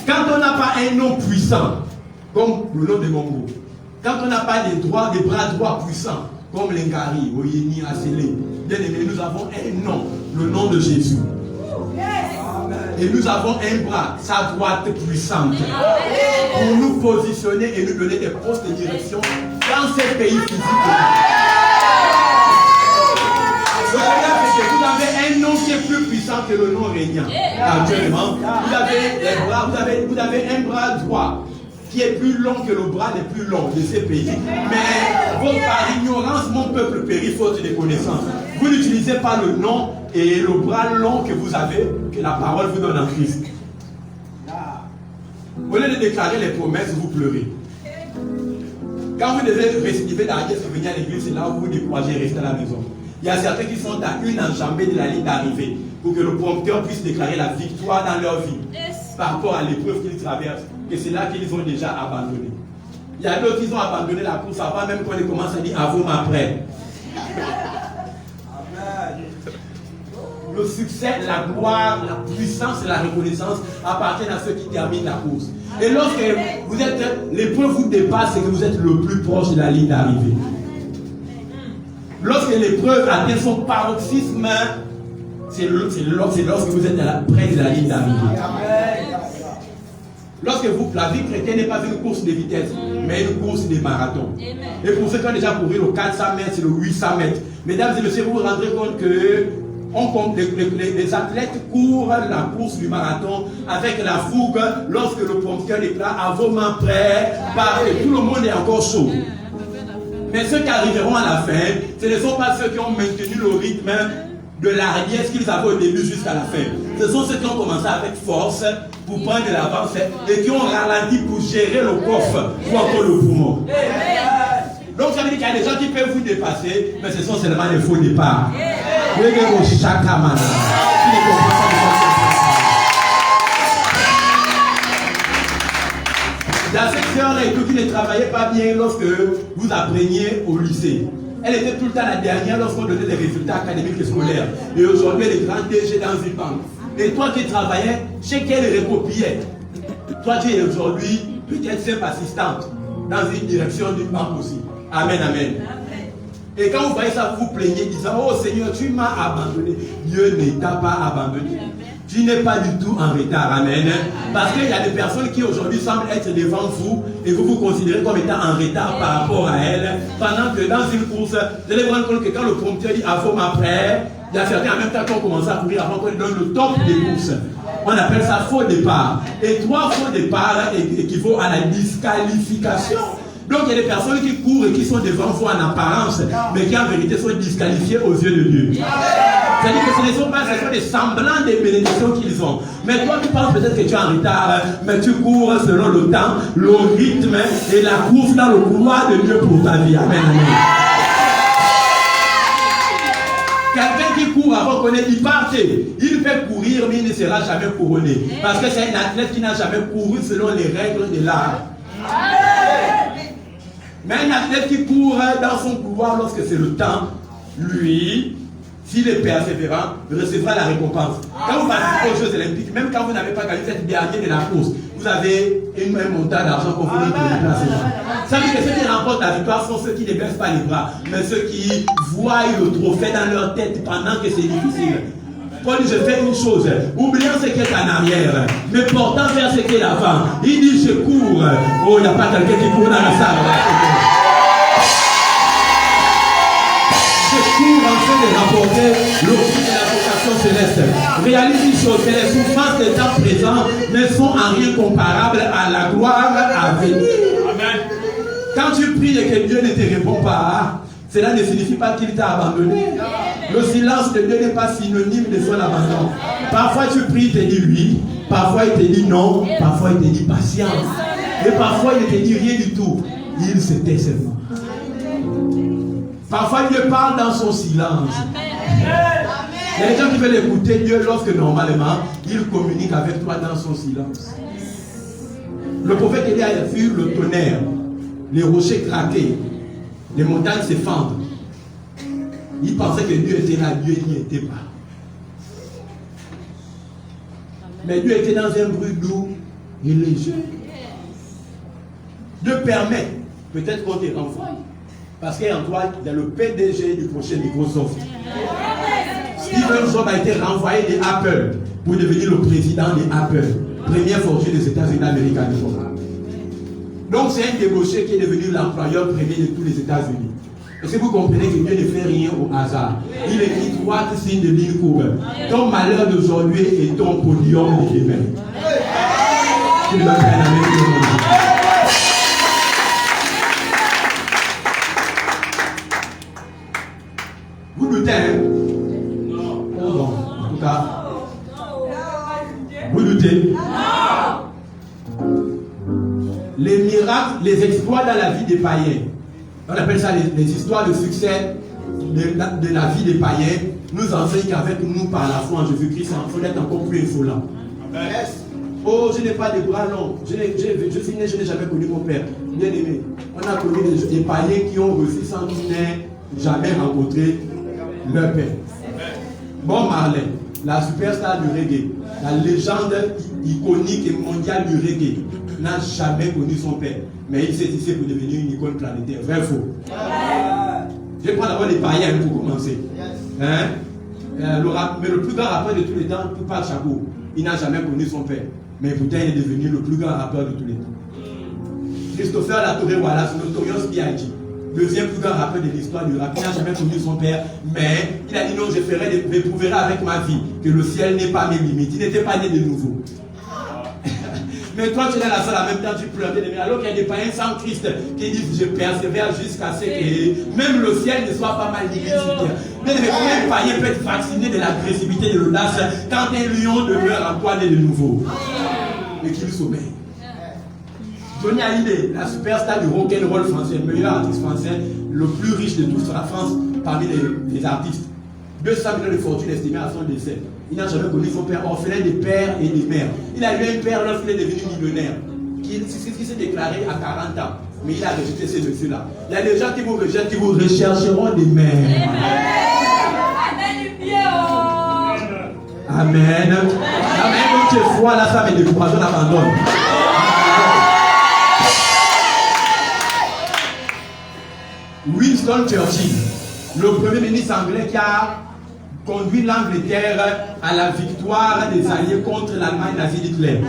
Quand on n'a pas un nom puissant, comme le nom de Mongo, quand on n'a pas des bras droits puissants, comme l'Engari, Oyeni, Asele, bien aimé, nous avons un nom, le nom de Jésus. Et nous avons un bras, sa droite puissante, pour nous positionner et nous donner des postes de direction dans ces pays physiques. Le problème, c'est que vous avez un nom qui est plus puissant que le nom régnant. Actuellement, vous avez des bras, vous avez un bras droit qui est plus long que le bras les plus longs de ces pays. Mais par ignorance, mon peuple périt faute de connaissances. Vous n'utilisez pas le nom et le bras long que vous avez, que la parole vous donne en Christ. Au lieu de déclarer les promesses, vous pleurez. Quand vous devez récidiver dans la caisse et venir à l'église, c'est là où vous découragez rester à la maison. Il y a certains qui sont à une enjambée de la ligne d'arrivée pour que le prompteur puisse déclarer la victoire dans leur vie par rapport à l'épreuve qu'ils traversent. Et c'est là qu'ils ont déjà abandonné. Il y a d'autres qui ont abandonné la course avant même qu'on commence à dire avant après. Le succès, la gloire, la puissance et la reconnaissance appartiennent à ceux qui terminent la course. Et lorsque vous êtes, l'épreuve vous dépasse, c'est que vous êtes le plus proche de la ligne d'arrivée. Lorsque l'épreuve atteint son paroxysme, c'est lorsque vous êtes près de la ligne d'arrivée. Lorsque la vie chrétienne n'est pas une course de vitesse, mais une course de marathon. Et pour ceux qui ont déjà couru le 400 mètres, c'est le 800 mètres. Mesdames et messieurs, vous vous rendrez compte que les athlètes courent la course du marathon avec la fougue lorsque le prompteur déclare à vos mains prêts, parce que tout le monde est encore chaud. Mais ceux qui arriveront à la fin, ce ne sont pas ceux qui ont maintenu le rythme de la hardiesse qu'ils avaient au début jusqu'à la fin. Ce sont ceux qui ont commencé avec force pour prendre de l'avance et qui ont ralenti pour gérer le coffre ou encore le poumon. Donc ça veut dire qu'il y a des gens qui peuvent vous dépasser, mais ce sont seulement des faux départs. Dans cette sœur-là et tout qui ne travaillait pas bien lorsque vous appreniez au lycée. Elle était tout le temps la dernière lorsqu'on donnait des résultats académiques et scolaires. Et aujourd'hui, elle est grande DG dans une banque. Et toi qui travaillais, chez qui elle recopiait. Toi tu es aujourd'hui peut-être simple assistante dans une direction d'une banque aussi. Amen, amen. Et quand vous voyez ça, vous vous plaignez, disant, oh Seigneur, tu m'as abandonné. Dieu ne t'a pas abandonné. Tu n'es pas du tout en retard, amen. Parce qu'il y a des personnes qui aujourd'hui semblent être devant vous et vous vous considérez comme étant en retard par rapport à elles. Pendant que dans une course, vous allez vous rendre compte que quand le prompteur dit avant après, il y a certains en même temps qui ont commencé à courir avant qu'on donne le top des courses. On appelle ça faux départ. Et 3 faux départs équivaut à la disqualification. Donc il y a des personnes qui courent et qui sont devant vous en apparence, mais qui en vérité sont disqualifiées aux yeux de Dieu. C'est-à-dire que ce ne sont pas des semblants des bénédictions qu'ils ont. Mais toi tu penses peut-être que tu es en retard, mais tu cours selon le temps, le rythme et la course dans le couloir de Dieu pour ta vie. Amen. Quelqu'un qui court avant qu'on ait dit partez, il peut courir mais il ne sera jamais couronné. Parce que c'est un athlète qui n'a jamais couru selon les règles de l'art. Mais un athlète qui court dans son couloir lorsque c'est le temps, lui, s'il est persévérant, recevra la récompense. Quand vous participez aux Jeux Olympiques, même quand vous n'avez pas gagné cette dernière de la course, vous avez un montant d'argent qu'on vous dit de déplacer. Ça veut dire que ceux qui remportent la victoire sont ceux qui ne baissent pas les bras, mais ceux qui voient le trophée dans leur tête pendant que c'est difficile. Paul dit, je fais une chose, oubliant ce qui est en arrière, mais portant vers ce qui est l'avant. Il dit, je cours. Oh, il n'y a pas quelqu'un qui court dans la salle. Je cours en train de rapporter l'office de la vocation céleste. Réalise une chose, que les souffrances des temps présents ne sont en rien comparables à la gloire à venir. Amen. Quand tu pries et que Dieu ne te répond pas, cela ne signifie pas qu'il t'a abandonné. Le silence de Dieu n'est pas synonyme de son abandon. Parfois tu pries, il te dit oui. Parfois il te dit non. Parfois il te dit patience. Et parfois il ne te dit rien du tout. Il se tait seulement. Parfois Dieu parle dans son silence. Il y a des gens qui veulent écouter Dieu lorsque normalement il communique avec toi dans son silence. Le prophète Élie a vu le tonnerre, les rochers craquer, les montagnes se fendre. Il pensait que Dieu était là, Dieu n'y était pas. Mais Dieu était dans un bruit doux et léger. Dieu permet, peut-être qu'on te renvoie. Parce qu'en toi, il y a le PDG du prochain Microsoft. Steve Jobs a été renvoyé de Apple pour devenir le président de Apple. Première fortune des États-Unis d'Amérique à l'époque. Donc c'est un débauché qui est devenu l'employeur premier de tous les États-Unis. Est-ce que vous comprenez que Dieu ne fait rien au hasard? Il écrit 3 signes de ligne courbe. Ton malheur d'aujourd'hui est ton podium de demain. Tu dois faire la même chose. Vous doutez, hein? Non. Bon, en tout cas. Vous doutez? Les miracles, les exploits dans la vie des païens. On appelle ça les histoires de succès de la vie des païens. Nous enseignent qu'avec nous, par la foi en Jésus-Christ, il faut être encore plus insolent. Oh, je n'ai pas de bras longs. Je n'ai jamais connu mon père. Bien aimé, on a connu des païens qui ont reçu sans qu'ils n'aient jamais rencontré leur père. Bob Marley, la superstar du reggae, la légende iconique et mondiale du reggae, n'a jamais connu son père. Mais il s'est tissé pour devenir une icône planétaire. Vrai ou faux? Je vais prendre d'abord les païens pour commencer. Hein? Mais le plus grand rappeur de tous les temps, Tupac Shakur, il n'a jamais connu son père. Mais pourtant, il est devenu le plus grand rappeur de tous les temps. Christopher Latorre Wallace, Notorious B.I.G., deuxième plus grand rappeur de l'histoire du rap, il n'a jamais connu son père. Mais il a dit non, j'éprouverai avec ma vie que le ciel n'est pas mes limites. Il n'était pas né de nouveau. Mais toi, tu es dans la salle en même temps, tu pleures. Alors qu'il y a des païens sans Christ qui disent je persévère jusqu'à ce que même le ciel ne soit pas mal limité. Mais combien de païens peut être vacciné de l'agressivité, de l'audace quand un lion demeure en toi né de nouveau et qu'il sommeille? Johnny Hallyday, la superstar du rock'n'roll français, le meilleur artiste français, le plus riche de toute la France parmi les artistes. 200 millions de fortune estimée à son décès. Il n'a jamais connu son père, orphelin des pères et des mères. Il a eu un père lorsqu'il est devenu millionnaire, qui s'est déclaré à 40 ans. Mais il a rejeté ces messieurs-là. Il y a des gens qui vous rejettent, qui vous rechercheront des mères. Amen. Amen. Donc tu es froid, la femme est découragée, on abandonne. Winston Churchill, le premier ministre anglais qui a conduit l'Angleterre à la victoire des Alliés contre l'Allemagne nazie d'Hitler.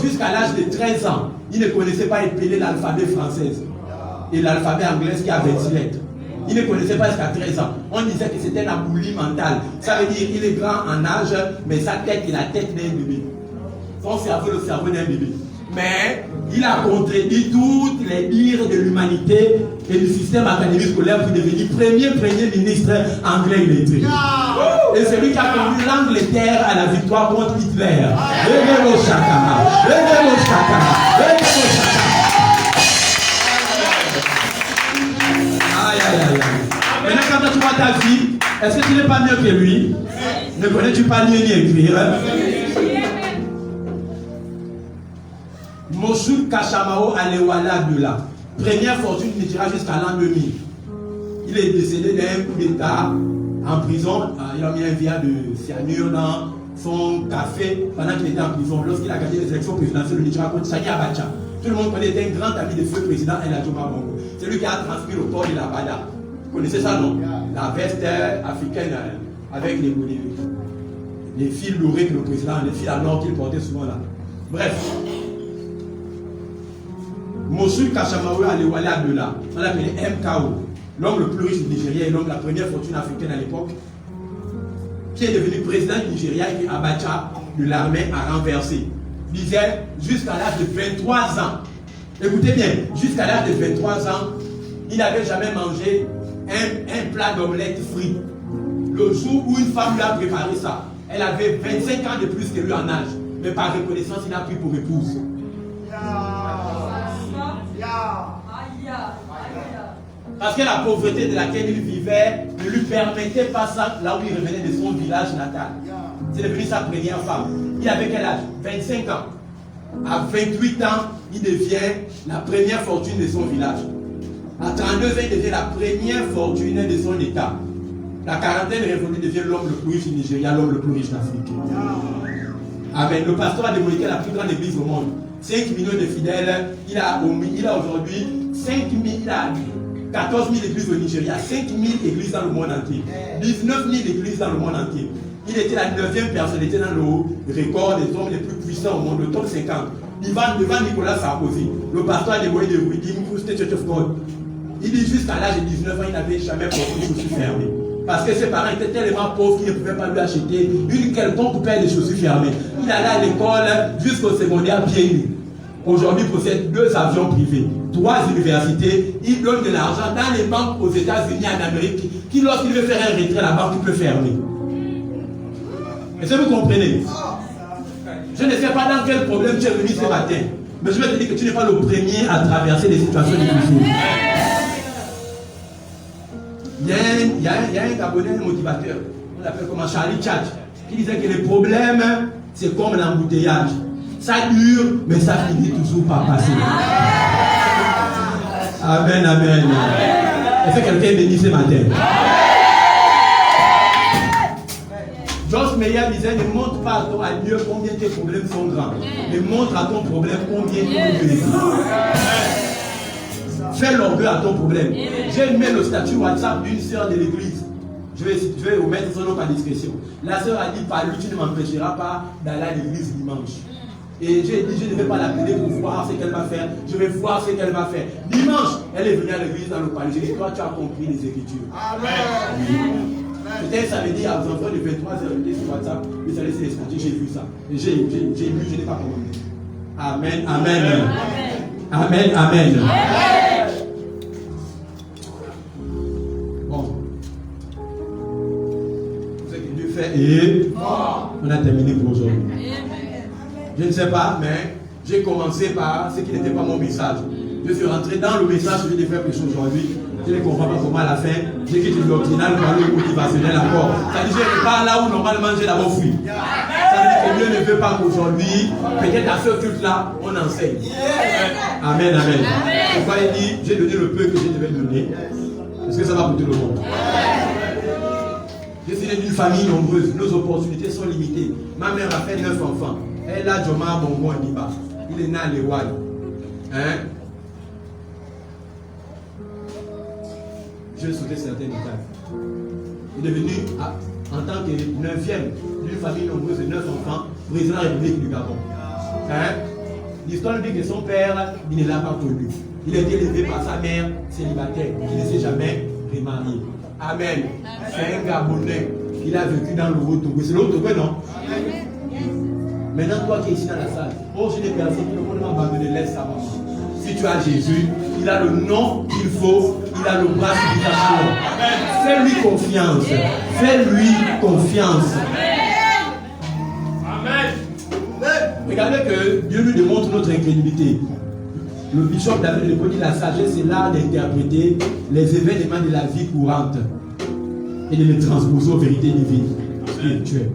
Jusqu'à l'âge de 13 ans, il ne connaissait pas épeler l'alphabet français et l'alphabet anglais qui a 26 lettres. Il ne connaissait pas jusqu'à 13 ans. On disait que c'était un aboulie mental. Ça veut dire qu'il est grand en âge, mais sa tête est la tête d'un bébé. Son cerveau, le cerveau d'un bébé. Mais il a contredit toutes les dires de l'humanité et du système académique scolaire pour devenir premier ministre anglais illettré. Et c'est lui qui a conduit l'Angleterre à la victoire contre Hitler. Maintenant, quand tu vois ta fille, est-ce que tu n'es pas mieux que lui? Ne connais-tu pas lire ni écrire? Mosul Kashamao Alewala Abdullah. Première fortune qui dira jusqu'à l'an 2000. Il est décédé d'un coup d'état en prison. Il a mis un verre de cyanure dans son café pendant qu'il était en prison. Lorsqu'il a gagné les élections présidentielles, le Nigeria contre Sani Abacha. Tout le monde connaît, était un grand ami de feu président El Adjoma Bongo. C'est lui qui a transmis le port de la Bada. Vous connaissez ça, non? La veste africaine avec les fils dorés que le président, les fils à l'or qu'il portait souvent là. Bref. Mossoul Kachamaoui Alewale Abdullah, on l'appelait MKO, l'homme le plus riche du Nigeria et l'homme la première fortune africaine à l'époque, qui est devenu président du Nigeria et que Abacha de l'armée a renversé. Il disait jusqu'à l'âge de 23 ans, écoutez bien, jusqu'à l'âge de 23 ans, il n'avait jamais mangé un plat d'omelette frit. Le jour où une femme lui a préparé ça, elle avait 25 ans de plus que lui en âge, mais par reconnaissance, il a pris pour épouse. Parce que la pauvreté de laquelle il vivait ne lui permettait pas ça là où il revenait de son village natal. C'est devenu sa première femme. Il avait quel âge? 25 ans. À 28 ans, il devient la première fortune de son village. À 32 ans, il devient la première fortune de son état. La quarantaine révolue devient l'homme le plus riche du Nigeria, l'homme le plus riche d'Afrique. Amen. Le pasteur a démoli la plus grande église au monde. 5 millions de fidèles. Il a aujourd'hui 14 000 églises au Nigeria, 5 000 églises dans le monde entier, 19 000 églises dans le monde entier. Il était la 9e personnalité dans le record des hommes les plus puissants au monde, le top 50. Devant Nicolas Sarkozy, le pasteur a démoli de Redeemed Church of God. Il dit jusqu'à l'âge de 19 ans, il n'avait jamais porté de chaussures fermées. Parce que ses parents étaient tellement pauvres qu'ils ne pouvaient pas lui acheter une quelconque paire de chaussures fermées. Il allait à l'école jusqu'au secondaire pieds nus. Aujourd'hui, il possède 2 avions privés, 3 universités. Il donne de l'argent dans les banques aux États-Unis, en Amérique, qui lorsqu'il veut faire un retrait, la banque peut fermer. Est-ce que vous comprenez? Je ne sais pas dans quel problème tu es venu ce matin, mais je vais te dire que tu n'es pas le premier à traverser des situations difficiles. Il y a un Gabonais, un motivateur, on l'appelle comme Charlie Tchatch, qui disait que les problèmes, c'est comme l'embouteillage. Ça dure, mais ça finit toujours par passer. Amen, amen. Est-ce que quelqu'un est béni ce matin? Josh Meyer disait, ne montre pas à Dieu combien tes problèmes sont grands. Mais montre à ton problème combien il est grand. Fais l'orgueil à ton problème. J'ai mis le statut WhatsApp d'une sœur de l'église. Je vais omettre son nom par discrétion. La sœur a dit, par lui, tu ne m'empêcheras pas d'aller à l'église dimanche. Et j'ai dit, je ne vais pas l'appeler pour voir ce qu'elle va faire. Je vais voir ce qu'elle va faire. Dimanche, elle est venue à l'église dans le palais. J'ai dit, toi, tu as compris les Écritures. Amen. C'était un samedi à aux enfants de 23h, j'étais sur WhatsApp. Ils allaient se les statuts, j'ai vu ça. Et j'ai lu, je n'ai pas commandé. Amen, amen. Amen, amen. Bon. Ce que Dieu fait et on a terminé pour aujourd'hui. Je ne sais pas, mais j'ai commencé par ce qui n'était pas mon message. Je suis rentré dans le message que je devais prêcher aujourd'hui. Je ne comprends pas comment à la fin, j'ai quitté l'ordinal par le motivationnel encore. Ça veut dire que je pars là où normalement j'ai d'abord fui. Ça veut dire que Dieu ne veut pas qu'aujourd'hui, peut-être à ce culte-là, on enseigne. Amen, amen. Pourquoi il dit, j'ai donné le peu que je devais donner. Est-ce que ça va pour tout le monde? Je suis né d'une famille nombreuse. Nos opportunités sont limitées. Ma mère a fait 9 enfants. Elle a Joma Bongo Ndiba. Il est né à Lewai. Hein? Je sautais certaines étapes. Il est devenu, en tant que 9e d'une famille nombreuse de 9 enfants, président de la République du Gabon. Hein? L'histoire dit que son père, il ne l'a pas connu. Il a été élevé par sa mère célibataire, qui ne s'est jamais remarié. Amen. C'est un Gabonais. Il a vécu dans le Haut-Togo. C'est le Haut-Togo, non? Amen. Maintenant, toi qui es ici dans la salle, oh, j'ai des personnes qui ne vont pas abandonner, laisse sa maman. Si tu as Jésus, il a le nom qu'il faut, il a le bras suffisamment. Fais-lui confiance. Fais-lui confiance. Amen. Regardez que Dieu nous démontre notre incrédulité. Le bishop David Lepo dit la sagesse, c'est l'art d'interpréter les événements de la vie courante et de les transposer aux vérités divines, spirituelles.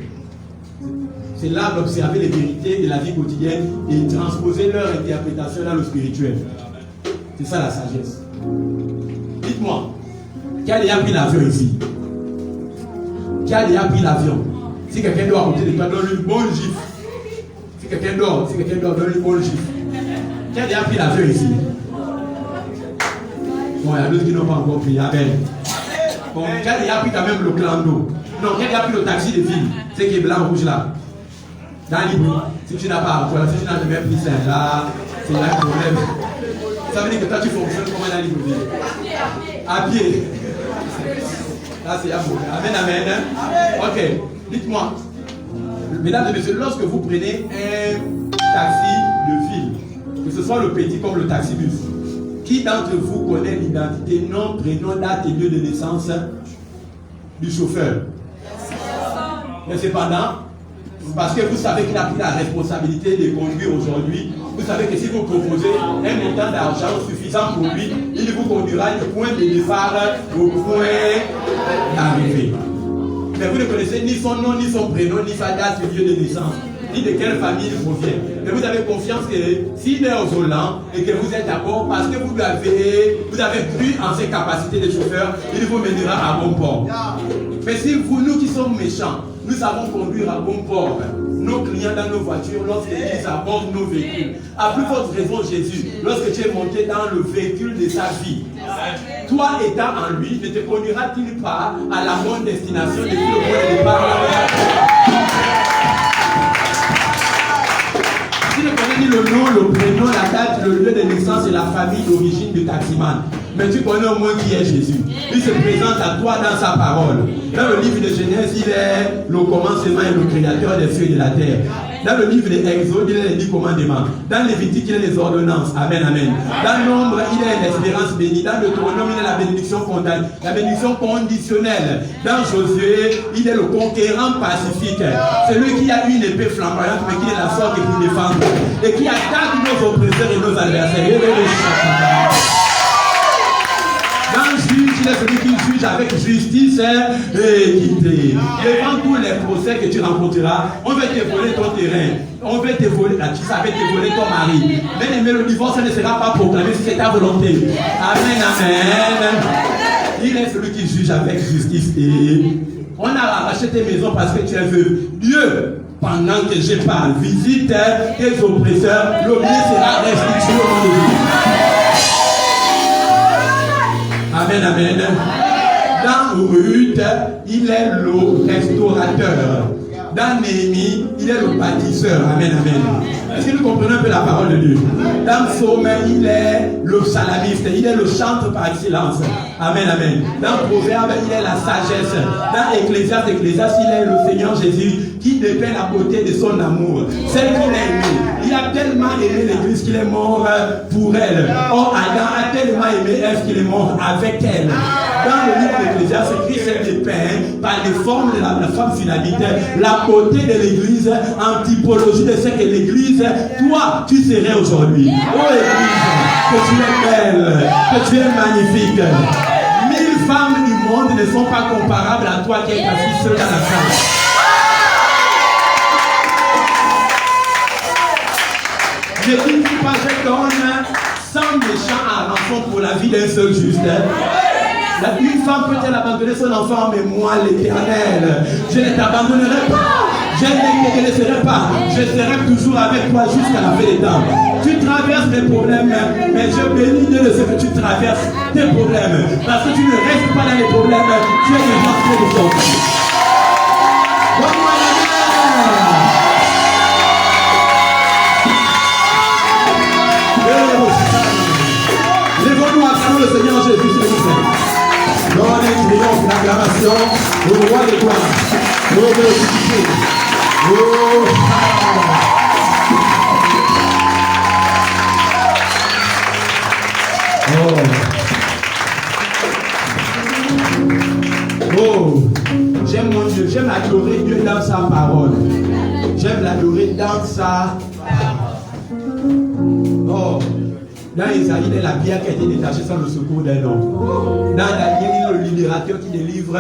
C'est l'art d'observer les vérités de la vie quotidienne et de transposer leur interprétation dans le spirituel. C'est ça la sagesse. Dites-moi, qui a déjà pris l'avion ici? Qui a déjà pris l'avion? Si quelqu'un dort à côté de toi, donne-lui une bonne gifle. Si quelqu'un dort, donne-lui une bonne gifle. Qui a déjà pris l'avion ici? Bon, il y a d'autres qui n'ont pas encore pris. Amen. Bon, qui a déjà pris quand même le clando? Non, qui a déjà pris le taxi de ville? C'est qui est blanc, rouge là. Dans l'Ibou, si tu n'as pas encore, si tu n'as jamais pris ça là, c'est là le problème. Ça veut dire que toi tu fonctionnes comment dans l'Ibou? À pied. Là c'est à vous. Amen, amen. Ok, dites-moi, mesdames et messieurs, lorsque vous prenez un taxi de ville, que ce soit le petit comme le taxi-bus, qui d'entre vous connaît l'identité, nom, prénom, date et lieu de naissance du chauffeur? Mais cependant, parce que vous savez qu'il a pris la responsabilité de conduire aujourd'hui, vous savez que si vous proposez un montant d'argent suffisant pour lui, il vous conduira du point de départ au point d'arrivée. Mais vous ne connaissez ni son nom, ni son prénom, ni sa date et lieu de naissance, ni de quelle famille il provient. Mais vous avez confiance que s'il est au volant et que vous êtes d'accord, parce que vous avez cru en ses capacités de chauffeur, il vous mènera à bon port. Mais si nous qui sommes méchants, nous savons conduire à bon port nos clients dans nos voitures lorsqu'ils abordent nos véhicules. À plus forte raison, Jésus, lorsque tu es monté dans le véhicule de sa vie, toi étant en lui, ne te conduira-t-il pas à la bonne destination depuis le point de départ? Tu ne connais ni le nom, le prénom, la date, le lieu de naissance et la famille d'origine du taximan. Mais tu connais au moins qui est Jésus. Il se présente à toi dans sa parole. Dans le livre de Genèse, il est le commencement et le créateur des cieux et de la terre. Dans le livre de Exode, il est les 10 commandements. Dans Lévitique, il est les ordonnances. Amen, amen. Dans Nombre, il est l'espérance bénie. Dans Deutéronome, il est la bénédiction conditionnelle. Dans Josué, il est le conquérant pacifique. Celui qui a une épée flamboyante, mais qui est la sorte pour défendre. Et qui attaque nos oppresseurs et nos adversaires. Dans Juge, il est celui qui juge avec justice et équité. Devant tous les procès que tu rencontreras, on va te voler ton terrain. On va te voler, tu savais te voler ton mari. Bien aimé, le divorce ne sera pas proclamé si c'est ta volonté. Amen, amen. Il est celui qui juge avec justice et on a arraché tes maisons parce que tu es veuve. Dieu, pendant que je parle, visite tes oppresseurs, le bien sera restitué au monde de Dieu. Amen, amen. Dans Ruth, il est le restaurateur. Dans Néhémie, il est le bâtisseur. Amen, amen. Est-ce que nous comprenons un peu la parole de Dieu? Dans Psaume, il est le psalamiste. Il est le chantre par excellence. Amen, amen. Dans Proverbe, il est la sagesse. Dans Ecclésiaste, il est le Seigneur Jésus qui dépeint la beauté de son amour. Celle qu'il a aimée. Il a tellement aimé l'Église qu'il est mort pour elle. Or, Adam a tellement aimé Ève qu'il est mort avec elle. Dans le livre d'Ecclésiaste, Christ est dépeint par les formes de la femme finalite, la beauté de l'Église en typologie de ce que l'Église, toi, tu serais aujourd'hui. Oh Église, que tu es belle, que tu es magnifique. 1000 femmes du monde ne sont pas comparables à toi qui es assis seul dans la salle. Je dis pas, je donne 100 méchants à rançon pour la vie d'un seul juste. Une femme peut-elle abandonner son enfant, mais moi, l'Éternel, je ne t'abandonnerai pas. Je ne te laisserai pas. Je serai toujours avec toi jusqu'à la fin des temps. Tu traverses des problèmes, mais je bénis de ce que tu traverses tes problèmes. Parce que tu ne restes pas dans les problèmes, tu es déjà en train de sortir. Donne-moi la main. Lève-nous à le Seigneur Jésus, s'il vous plaît. Donne un triomphe, l'acclamation au roi des gloires. Oh, glorifié. Oh, oh, j'aime mon Dieu, j'aime adorer Dieu dans sa parole. J'aime l'adorer dans sa parole. Oh. Dans Isaïe, il est la pierre qui a été détachée sans le secours d'un homme. Dans Daniel, il est le libérateur qui délivre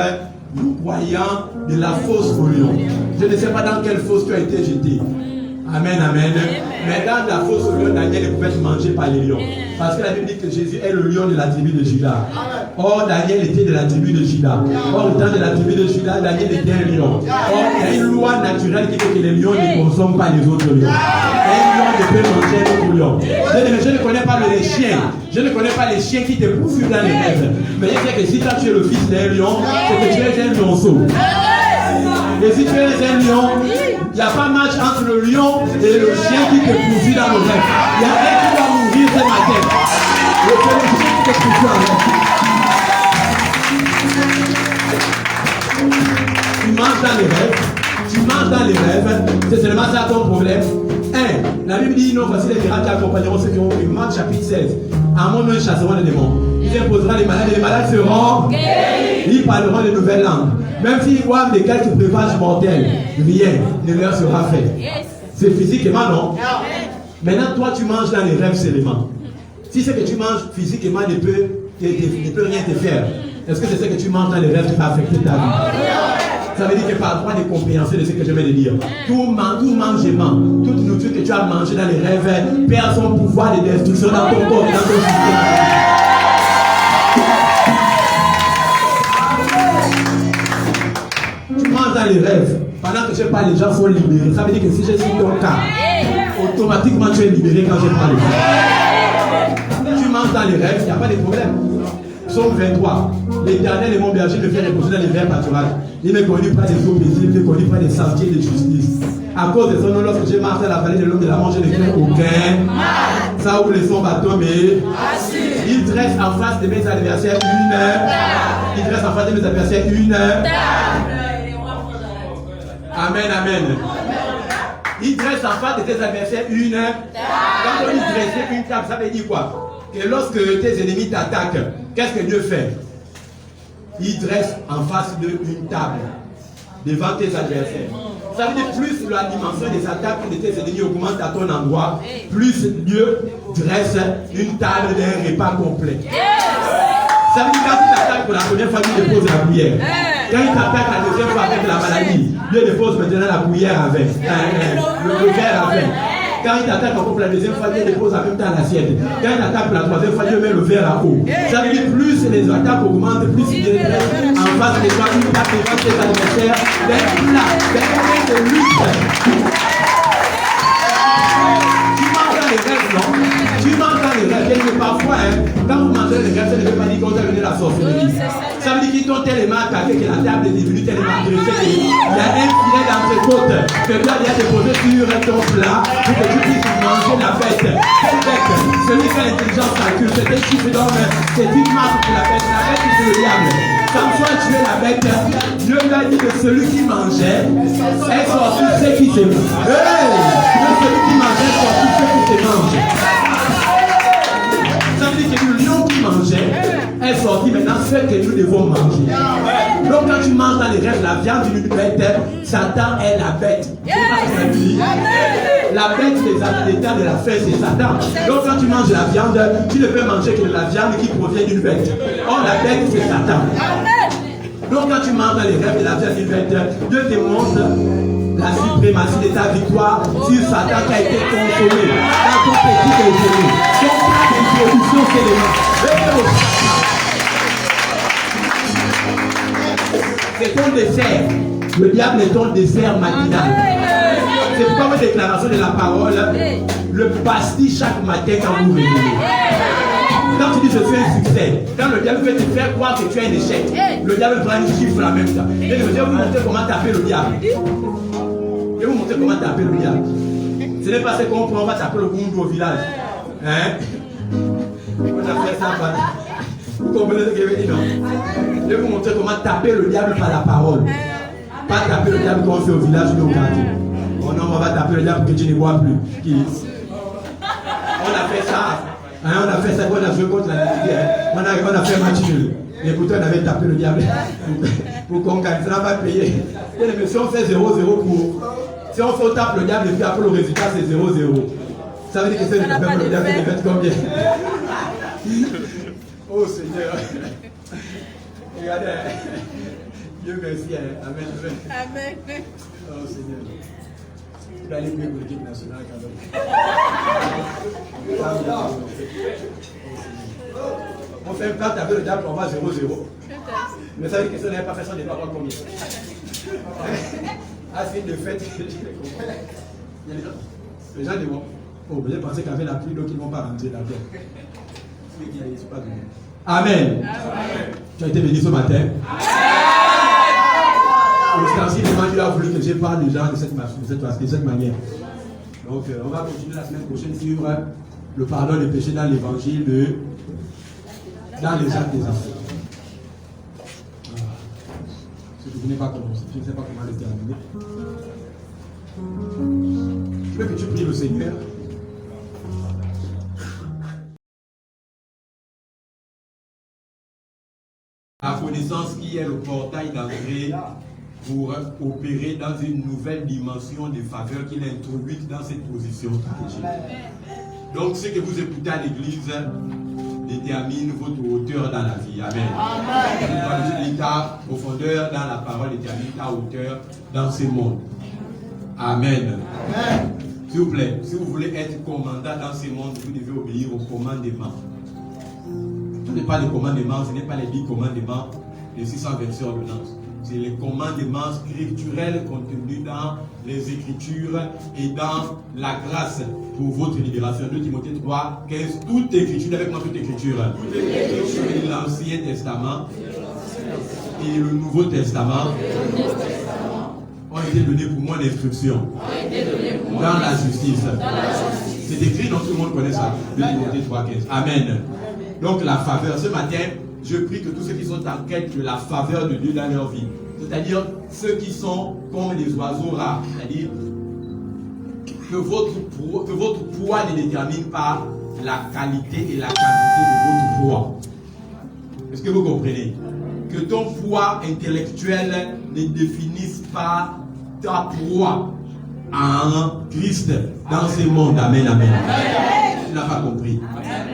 nous croyants de la fausse religion. Je ne sais pas dans quelle fosse tu as été jeté. Amen, amen. Mais dans la fosse au lion, Daniel ne pouvait être mangé par les lions. Parce que la Bible dit que Jésus est le lion de la tribu de Juda. Or, Daniel était de la tribu de Juda. Or, étant de la tribu de Juda, Daniel était un lion. Or, il y a une loi naturelle qui fait que les lions ne consomment pas les autres lions. Un lion ne peut manger un autre lion. Je ne connais pas les chiens. Je ne connais pas les chiens qui te poursuivent dans les rêves. Mais je sais que si toi tu es le fils d'un lion, c'est que tu es un lionceau. Et si tu es un lion, il n'y a pas match entre le lion et le chien qui te poursuit dans le rêve. Il y a un qui va mourir ce matin. Le chien qui te poursuit en rêve. Tu manges dans les rêves. Tu manges dans les rêves. C'est seulement ça ton problème. La Bible dit non, voici les miracles qui accompagneront ceux qui ont cru. Marc chapitre 16. À mon nom, ils chasseront les démons. Ils imposeront les malades et les malades seront guéris. Ils parleront de nouvelles langues. Même s'ils boivent des quelques breuvages mortels, rien ne leur sera fait. C'est physiquement, non? Maintenant, toi, tu manges dans les rêves seulement. Si ce que tu manges physiquement ne peut rien te faire, est-ce que c'est ce que tu manges dans les rêves qui va affecter ta vie? Ça veut dire que par droit de compréhension de ce que je vais te dire, tout mangement, toute nourriture que tu as mangé dans les rêves perd son pouvoir de destruction dans ton corps et dans ton système. Tu manges dans les rêves. Pendant que je parle, les gens sont libérés. Ça veut dire que si je suis ton cas, automatiquement tu es libéré quand je parle. Tu manges dans les rêves, il n'y a pas de problème. Psaume 23. L'Éternel est mon berger, me fait reposer dans les verts pâturages. Il me conduit près des eaux paisibles, il me conduit près des sentiers de justice. À cause de son nom, lorsque j'ai marché dans la vallée de l'homme de la mort, je ne crains aucun. Ça ouvre son bâton, mais il dresse en face de mes adversaires une heure. Il dresse en face de mes adversaires une heure. Amen, amen. Il dresse en face de tes adversaires une heure. Quand on dit dresser une table, ça veut dire quoi? Que lorsque tes ennemis t'attaquent, qu'est-ce que Dieu fait? Il dresse en face d'une table devant tes adversaires. Ça veut dire plus la dimension des attaques de tes ennemis augmente à ton endroit, plus Dieu dresse une table d'un repas complet. Ça veut dire quand il t'attaque pour la première fois, Dieu dépose la cuillère. Quand il t'attaque la deuxième fois avec la maladie, Dieu dépose maintenant la cuillère avec, le verre avec. Quand il t'attaque encore pour la deuxième fois, Dieu dépose en même temps l'assiette. Quand il t'attaque pour la troisième fois, Dieu met le verre à eau. Ça veut dire plus les attaques augmentent, plus il est en face de toi, une patte devant tes adversaires, des plats, des de lutte. Tu manges dans les rêves, non? Tu manges dans les rêves. Et parfois, quand vous mangez les rêves, ça ne veut pas dire qu'on t'a donné la sorcellerie. Ça veut dire qu'ils t'ont tellement attaqué que la table est devenue tellement agressée. Il y a un filet dans tes côtes que Dieu a déposé sur ton plat pour que tu puisses manger la bête. Quelle bête? Celui qui a l'intelligence calcule, c'est un chiffre d'homme, c'est une marque pour la bête. La bête, c'est le diable. Samson a tué la bête. Dieu lui a dit que celui qui mangeait est sorti ceux qui se mangent. Celui qui mangeait est sorti ceux qui se mangent. Ça veut dire que le lion qui mangeait est sorti maintenant ce que nous devons manger. Donc quand tu manges dans les rêves la viande d'une bête, Satan est la bête. La bête des états de la fête, c'est Satan. Donc quand tu manges la viande, tu ne peux manger que de la viande qui provient d'une bête. Or la bête c'est Satan. Donc quand tu manges dans les rêves de la viande d'une bête, Dieu te montre la suprématie de ta victoire sur Satan qui a été consommé dans ton petit déjeuner. Ton plat d'introduction, c'est les mains. C'est ton dessert. Le diable est ton dessert matinal. C'est pourquoi votre déclaration de la parole, le pastille chaque matin quand vous réveillez. Quand tu dis je suis un succès, quand le diable veut te faire croire que tu es un échec, le diable prend une chiffre en même temps. Et je vais vous montrer comment taper le diable. Je vais vous montrer comment taper le diable. Ce n'est pas ce qu'on prend, on va taper le Bundu au village. Hein? On a fait ça. Vous comprenez ce que je veux dire, non? Je vais vous montrer comment taper le diable par la parole. Pas taper le diable comme on fait au village ou au quartier. Oh non, on va taper le diable pour que tu ne vois plus. On a fait ça. Hein, on a fait ça quand on a joué contre la Nigeria. On a fait un match nul. Et pourtant, on avait tapé le diable pour qu'on gagne. Ça n'a pas payé. Mais si on fait 0-0 pour. Si on fait tape le diable et puis après le résultat c'est 0-0. Ça veut dire que c'est le diable qui fait combien? Oh Seigneur. Regardez. Dieu merci. Amen. Amen. Oh Seigneur. Il va aller jouer pour l'équipe nationale quand même. On fait un plat avec le diable, on va 0-0. Mais ça veut dire que si on n'avait pas fait ça, on n'est pas combien. Ah, c'est une fête. Il y a les gens disent, oh, vous avez pensé qu'avec la pluie, donc ils ne vont pas rentrer là-dedans. Amen. Amen. Tu as été béni ce matin. Amen. Ostensiblement, Dieu a voulu que je parle déjà de cette manière. Donc, on va continuer la semaine prochaine sur le pardon des péchés dans l'évangile dans les actes des apôtres. Je ne sais pas comment le terminer. Je veux que tu pries le Seigneur. La connaissance qui est le portail d'entrée pour opérer dans une nouvelle dimension de faveur qu'il a introduite dans cette position stratégique. Donc, ce que vous écoutez à l'église détermine votre hauteur dans la vie. Amen. Amen. Ta profondeur dans la parole détermine ta hauteur dans ce monde. Amen. Amen. S'il vous plaît, si vous voulez être commandant dans ce monde, vous devez obéir aux commandements. Ce n'est pas les commandements, ce n'est pas les 10 commandements des 626 ordonnances. C'est les commandements scripturels contenus dans les Écritures et dans la grâce pour votre libération. 2 Timothée 3, 15, toute Écriture, avec moi toute Écriture. L'Ancien Testament et le Nouveau Testament ont été donnés pour moi d'instruction dans la justice. C'est écrit, donc tout le monde connaît ça. 2 Timothée 3, 15. Amen. Donc la faveur, ce matin, je prie que tous ceux qui sont en quête de la faveur de Dieu dans leur vie, c'est-à-dire ceux qui sont comme des oiseaux rares, c'est-à-dire que votre poids ne détermine pas la qualité et la quantité de votre poids. Est-ce que vous comprenez? Que ton poids intellectuel ne définisse pas ta poids en Christ dans ce monde. Amen, amen. Tu n'as pas compris.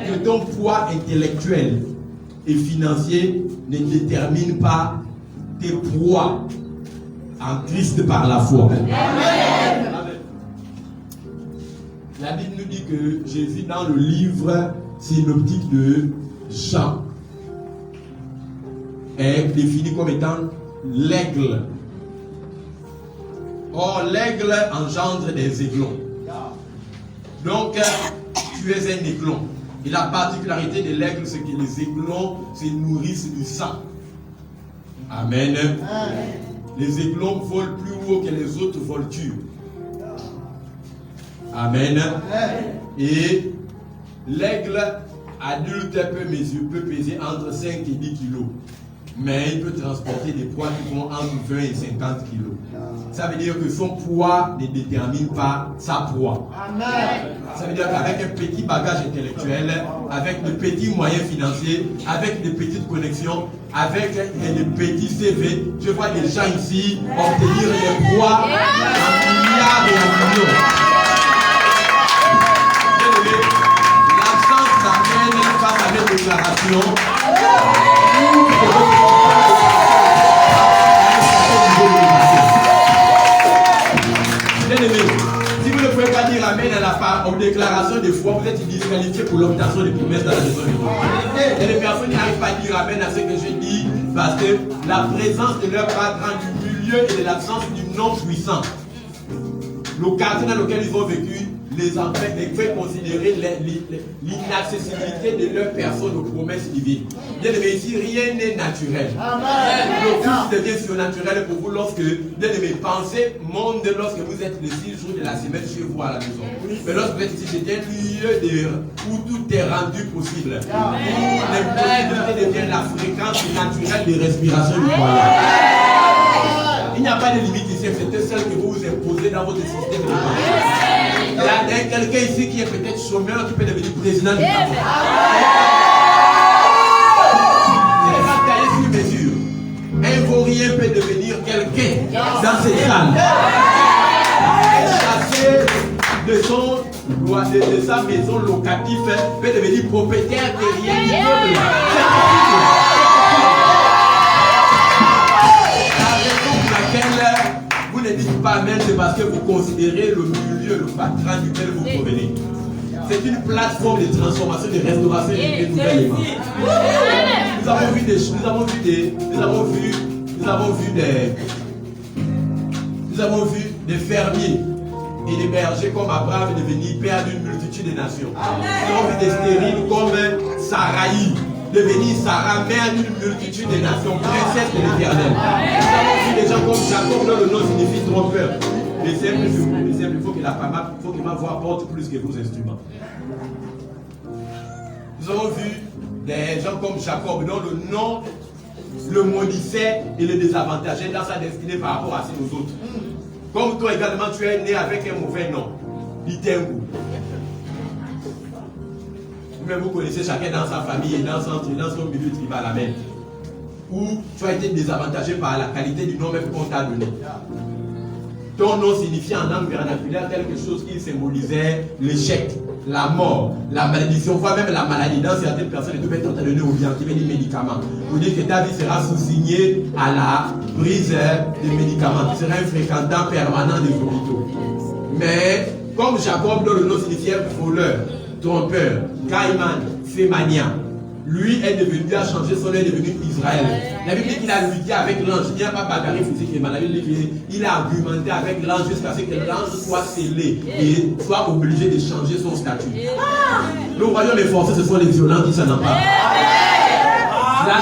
Que ton poids intellectuel et financier ne détermine pas tes poids en Christ par la foi. Amen. La Bible nous dit que Jésus, dans le livre synoptique de Jean, est défini comme étant l'aigle. Or, l'aigle engendre des aiglons. Donc, tu es un aiglon. Et la particularité de l'aigle, c'est que les aiglons se nourrissent du sang. Amen. Amen. Les aiglons volent plus haut que les autres voltures. Amen. Amen. Et l'aigle adulte peut peser entre 5 et 10 kilos. Mais il peut transporter des poids qui vont entre 20 et 50 kilos. Ça veut dire que son poids ne détermine pas sa poids. Amen. Ça veut dire qu'avec un petit bagage intellectuel, avec de petits moyens financiers, avec de petites connexions, avec des petits CV, je vois des gens ici obtenir des poids en milliards et en millions. L'absence d'amène face à mes déclarations. Bien-aimé, si vous ne pouvez pas dire amen à la part aux déclarations de foi, vous êtes disqualifié pour l'obtention des promesses dans la maison de Dieu. Et les personnes n'arrivent pas à dire amen à ce que je dis parce que la présence de leur parent du milieu et de l'absence du non-puissant, le quartier dans lequel ils ont vécu, les fait considérer l'inaccessibilité de leur personne aux promesses divines. Bien aimé, ici, rien n'est naturel. Amen. Le Fils devient surnaturel pour vous lorsque, bien aimé, pensez monde lorsque vous êtes les 6 jours de la semaine chez vous à la maison. Mais lorsque vous êtes ici, c'est un lieu où tout est rendu possible. Où l'impossibilité devient la fréquence naturelle de respiration du croyant. Il n'y a pas de limite ici, c'est celle que vous vous imposez dans votre système de pensée. Il y a quelqu'un ici qui est peut-être chômeur qui peut devenir président du Cameroun. Ce n'est pas taillé sur mesure. Un vaurien peut devenir quelqu'un dans cette salle. Chassé de sa maison locative peut devenir propriétaire terrien d'immeuble. Vous ne dites pas amen, c'est parce que vous considérez le fatras duquel vous provenez. C'est une plateforme de transformation, de restauration et de nouvel élément. Nous avons vu des fermiers et des bergers comme Abraham devenir père d'une multitude de nations. Nous avons vu des stériles comme Saraï devenir Sarah, mère d'une multitude de nations, princesse de l'Éternel. Nous avons vu des gens comme Jacob dont le nom signifie trompeur. Les simples, il faut que la voix porte plus que vos instruments. Nous avons vu des gens comme Jacob dont le nom le maudissait et le désavantageait dans sa destinée par rapport à ceux autres. Comme toi également, tu es né avec un mauvais nom, Bitengu. Vous-même, vous connaissez chacun dans sa famille et dans son milieu tribal, amen. Ou tu as été désavantagé par la qualité du nom même qu'on t'a donné. Ton nom signifiait en langue vernaculaire quelque chose qui symbolisait l'échec, la mort, la malédiction, voire même la maladie. Dans certaines personnes, ils devaient tenter de donner au bien, qui veut dire médicaments. Vous dites que ta vie sera sous-signée à la prise des médicaments. Tu seras un fréquentant permanent des hôpitaux. Mais, comme Jacob, dont le nom signifiait voleur, trompeur, caïman, fémania, lui est devenu, a changé son nom, est devenu Israël. La Bible dit qu'il a lutté avec l'ange. Il n'y a pas bagarre physiquement. La Bible dit qu'il a argumenté avec l'ange jusqu'à ce que l'ange soit scellé et soit obligé de changer son statut. Le royaume est forcé, ce sont les violents qui s'en emparent. La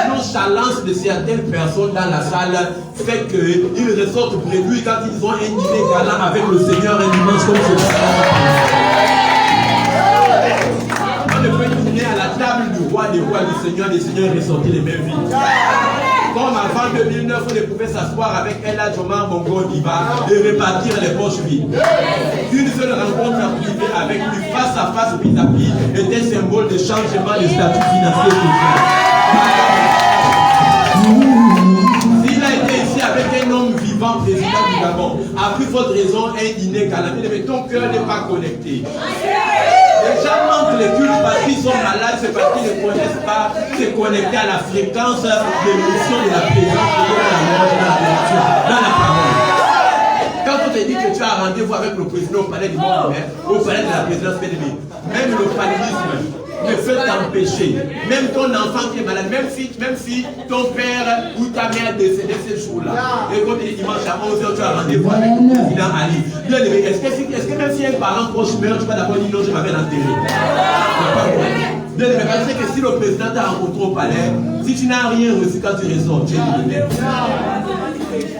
nonchalance de certaines personnes dans la salle fait qu'ils ressortent bredouilles quand ils ont un dîner galant avec le Seigneur un dimanche comme ce soir. On ne peut dîner à la table du roi des rois, du Seigneur des seigneurs et ressortir les mêmes vies. Comme avant 2009, on ne pouvait s'asseoir avec Ella Jomar Bongo Diba et répartir les poches vides. Une seule rencontre privée avec lui face à face vis-à-vis était symbole de changement de statut financier. S'il a été ici avec un homme vivant, président du Gabon, a pris votre raison un dîner calamité, mais ton cœur n'est pas connecté. Les gens manquent les cultes parce qu'ils sont malades, c'est parce qu'ils ne connaissent pas se connecter à la fréquence de l'émotion de la présence de Dieu dans la parole. Quand on te dit que tu as rendez-vous avec le président au palais du monde, au palais de la présidence fédérale, même le paludisme ne peut t'empêcher. Même ton enfant qui est malade, même si ton père ou ta mère est décédé ce jour-là, et quand il est dimanche à 11h, tu as rendez-vous avec le président Ali. Bien aimé, est-ce que même si un parent proche meurt, tu vas d'abord dire non, je m'avais enterré? Bien aimé, parce que si le président t'a rencontré au palais, si tu n'as rien reçu quand tu ressors, tu es éliminé.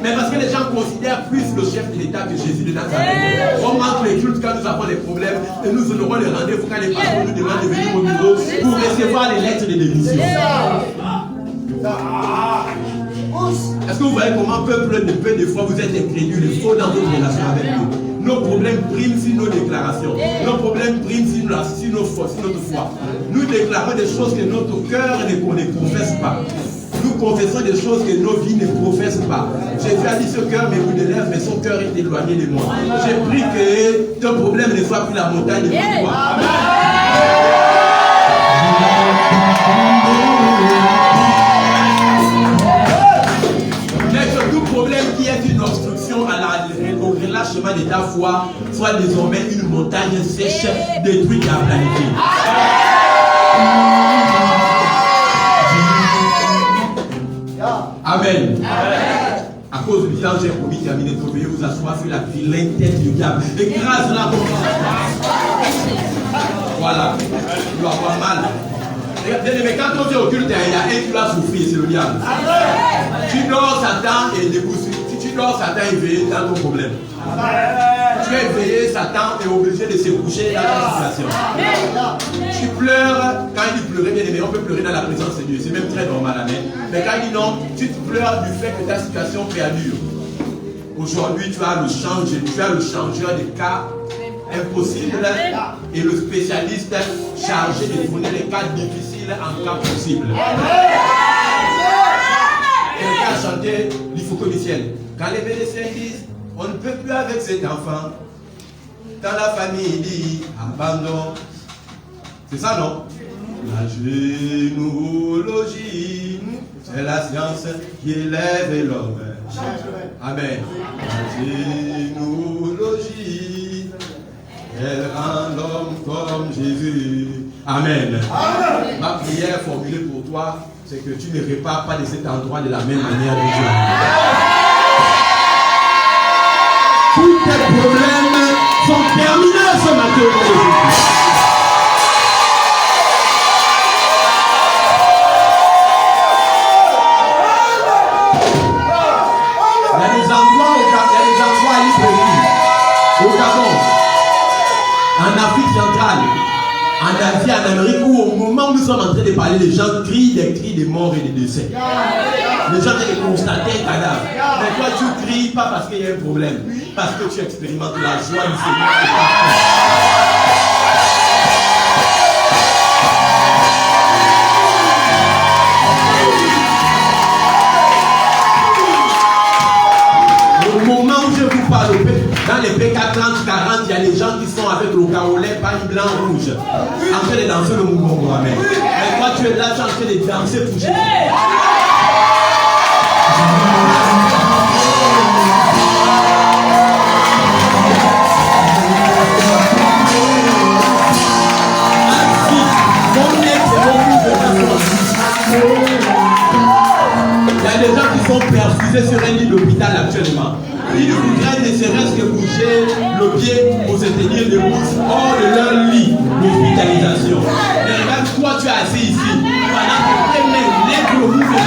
Mais parce que les gens considèrent plus le chef de l'État que Jésus de Nazareth. On manque les cultes quand nous avons des problèmes et nous aurons les rendez-vous quand les patrons nous demandent de venir au bureau pour recevoir les lettres de l'émission. Est-ce que vous voyez comment peu de fois vous êtes incrédule et faux dans votre relation avec nous? Nos problèmes priment sur nos déclarations. Nos problèmes priment sur notre foi. Nous déclarons des choses que notre cœur ne confesse pas. Nous confessons des choses que nos vies ne professent pas. Jésus a dit ce cœur m'écoute de lèvres, mais son cœur est éloigné de moi. J'ai pris que ton problème ne soit plus la montagne de toi. Amen. Mais que tout problème qui est une obstruction au relâchement de ta foi soit désormais une montagne sèche détruite et aplanifiée. Amen. À cause du temps, j'ai promis de terminer. Veuillez vous asseoir sur la vilaine tête du diable. Écrase-la comme ça. Voilà. Tu vas avoir mal. Mais quand on vient au culte, il y a un qui va souffrir, c'est le diable. Tu dors Satan et debout. Si tu dors Satan est éveillé dans ton problème. Tu es éveillé, Satan est obligé de se coucher dans la situation. Tu pleures, quand il dit pleurer, bien aimé, on peut pleurer dans la présence de Dieu, c'est même très normal, amen. Mais quand il dit non, tu te pleures du fait que ta situation perdure. Aujourd'hui, tu as le changeur de cas impossibles et le spécialiste chargé de tourner les cas difficiles en cas possibles. Quelqu'un a chanté l'Ifoko du ciel. Quand les médecins disent on ne peut plus avec cet enfant, dans la famille il dit abandon. C'est ça, non? La généalogie, c'est la science qui élève l'homme. Amen. La généalogie, Elle rend l'homme comme Jésus. Amen. Amen. Ma prière formulée pour toi, c'est que tu ne repars pas de cet endroit de la même manière que Dieu. Tous tes problèmes sont terminés ce matin. Il y a des endroits à Libreville, au Gabon, en Afrique centrale, en Asie, en Amérique, où au moment où nous sommes en train de parler, les gens crient des cris de mort et de décès. Les gens viennent de constater un cadavre. Mais toi, tu cries pas parce qu'il y a un problème, parce que tu expérimentes la joie du Seigneur. Au moment où je vous parle, dans les PK 30-40, il y a des gens qui sont avec le caolet, paille blanc, rouge, en train de danser le mouvement Mohamed. Mais toi, tu es là, tu es en train de danser pour Jésus. Il y a des gens qui sont perfusés sur un lit d'hôpital actuellement. Ils voudraient ne serait-ce que bouger le pied pour se tenir debout hors de leur lit d'hospitalisation. Mais regarde, toi tu es assis ici. Pendant que tes mains lèvent le bout de pied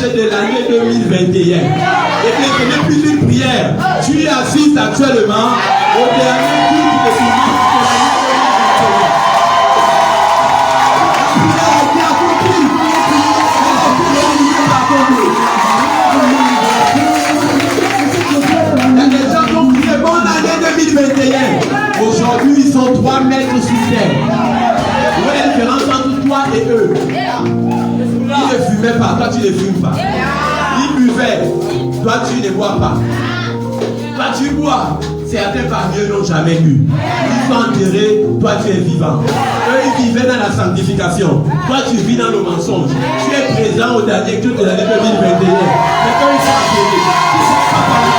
de l'année 2021. Et bien, ce n'est plus une prière. Tu es assis actuellement au dernier culte de dimanche de l'année 2021. Il y a des gens qui ont crié bonne année 2021. Aujourd'hui, ils sont 3 mètres sous terre. Vous voyez la différence entre toi et eux? Ils ne fumaient pas, toi tu ne fumes pas. Ils buvaient, toi tu ne bois pas. Toi tu bois, certains parmi eux n'ont jamais bu. Ils sont enterrés, toi tu es vivant. Eux ils vivaient dans la sanctification. Toi tu vis dans le mensonge. Tu es présent au dernier culte de l'année 2021. Mais quand ils sont enterrés, ils ne sont pas parlés.